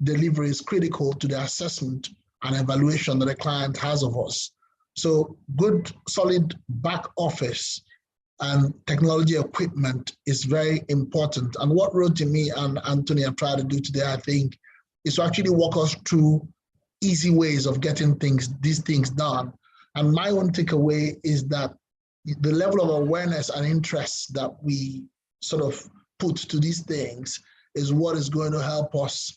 Speaker 1: delivery is critical to the assessment and evaluation that the client has of us. So good, solid back office and technology equipment is very important. And what Rotimi and Anthony have tried to do today, I think, is to actually walk us through easy ways of getting these things done. And my own takeaway is that the level of awareness and interest that we sort of put to these things is what is going to help us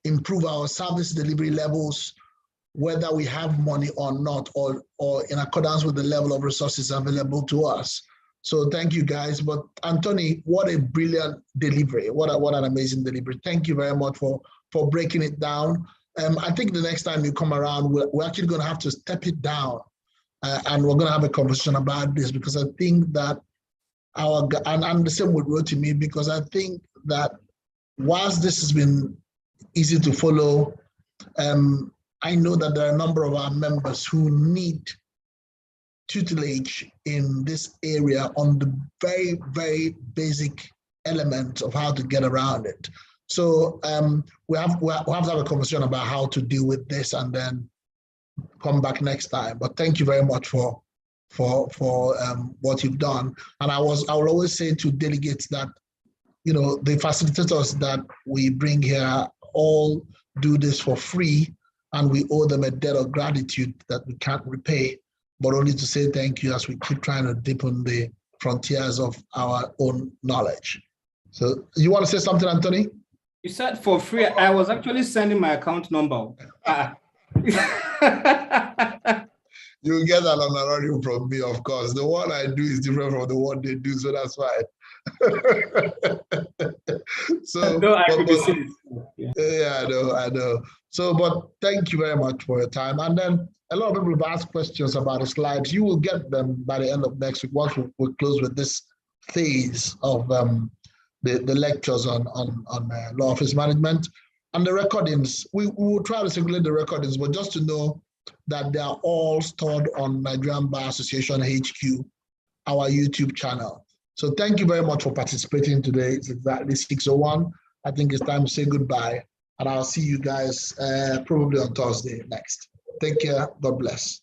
Speaker 1: improve our service delivery levels, whether we have money or not, or in accordance with the level of resources available to us. So thank you guys. But Anthony, what a brilliant delivery. What an amazing delivery. Thank you very much for breaking it down. I think the next time you come around, we're actually going to have to step it down, and we're going to have a conversation about this, because I think that and the same with Rotimi, because I think that whilst this has been easy to follow, I know that there are a number of our members who need tutelage in this area on the very, very basic elements of how to get around it. So we have to have a conversation about how to deal with this, and then come back next time. But thank you very much for what you've done. And I will always say to delegates that, you know, the facilitators that we bring here all do this for free, and we owe them a debt of gratitude that we can't repay, but only to say thank you as we keep trying to deepen the frontiers of our own knowledge. So you want to say something, Anthony?
Speaker 3: You said for free. I was actually sending my account number.
Speaker 1: You get that honorarium from me, of course. The one I do is different from the one they do, so that's fine. So,
Speaker 3: no,
Speaker 1: I know. So, but thank you very much for your time. And then a lot of people have asked questions about the slides. You will get them by the end of next week, once we close with this phase of the lectures on law office management. And the recordings, we will try to circulate the recordings, but just to know that they are all stored on Nigerian Bar Association HQ, our YouTube channel. So thank you very much for participating today. It's exactly 6:01. I think it's time to say goodbye, and I'll see you guys probably on Thursday next. Take care. God bless.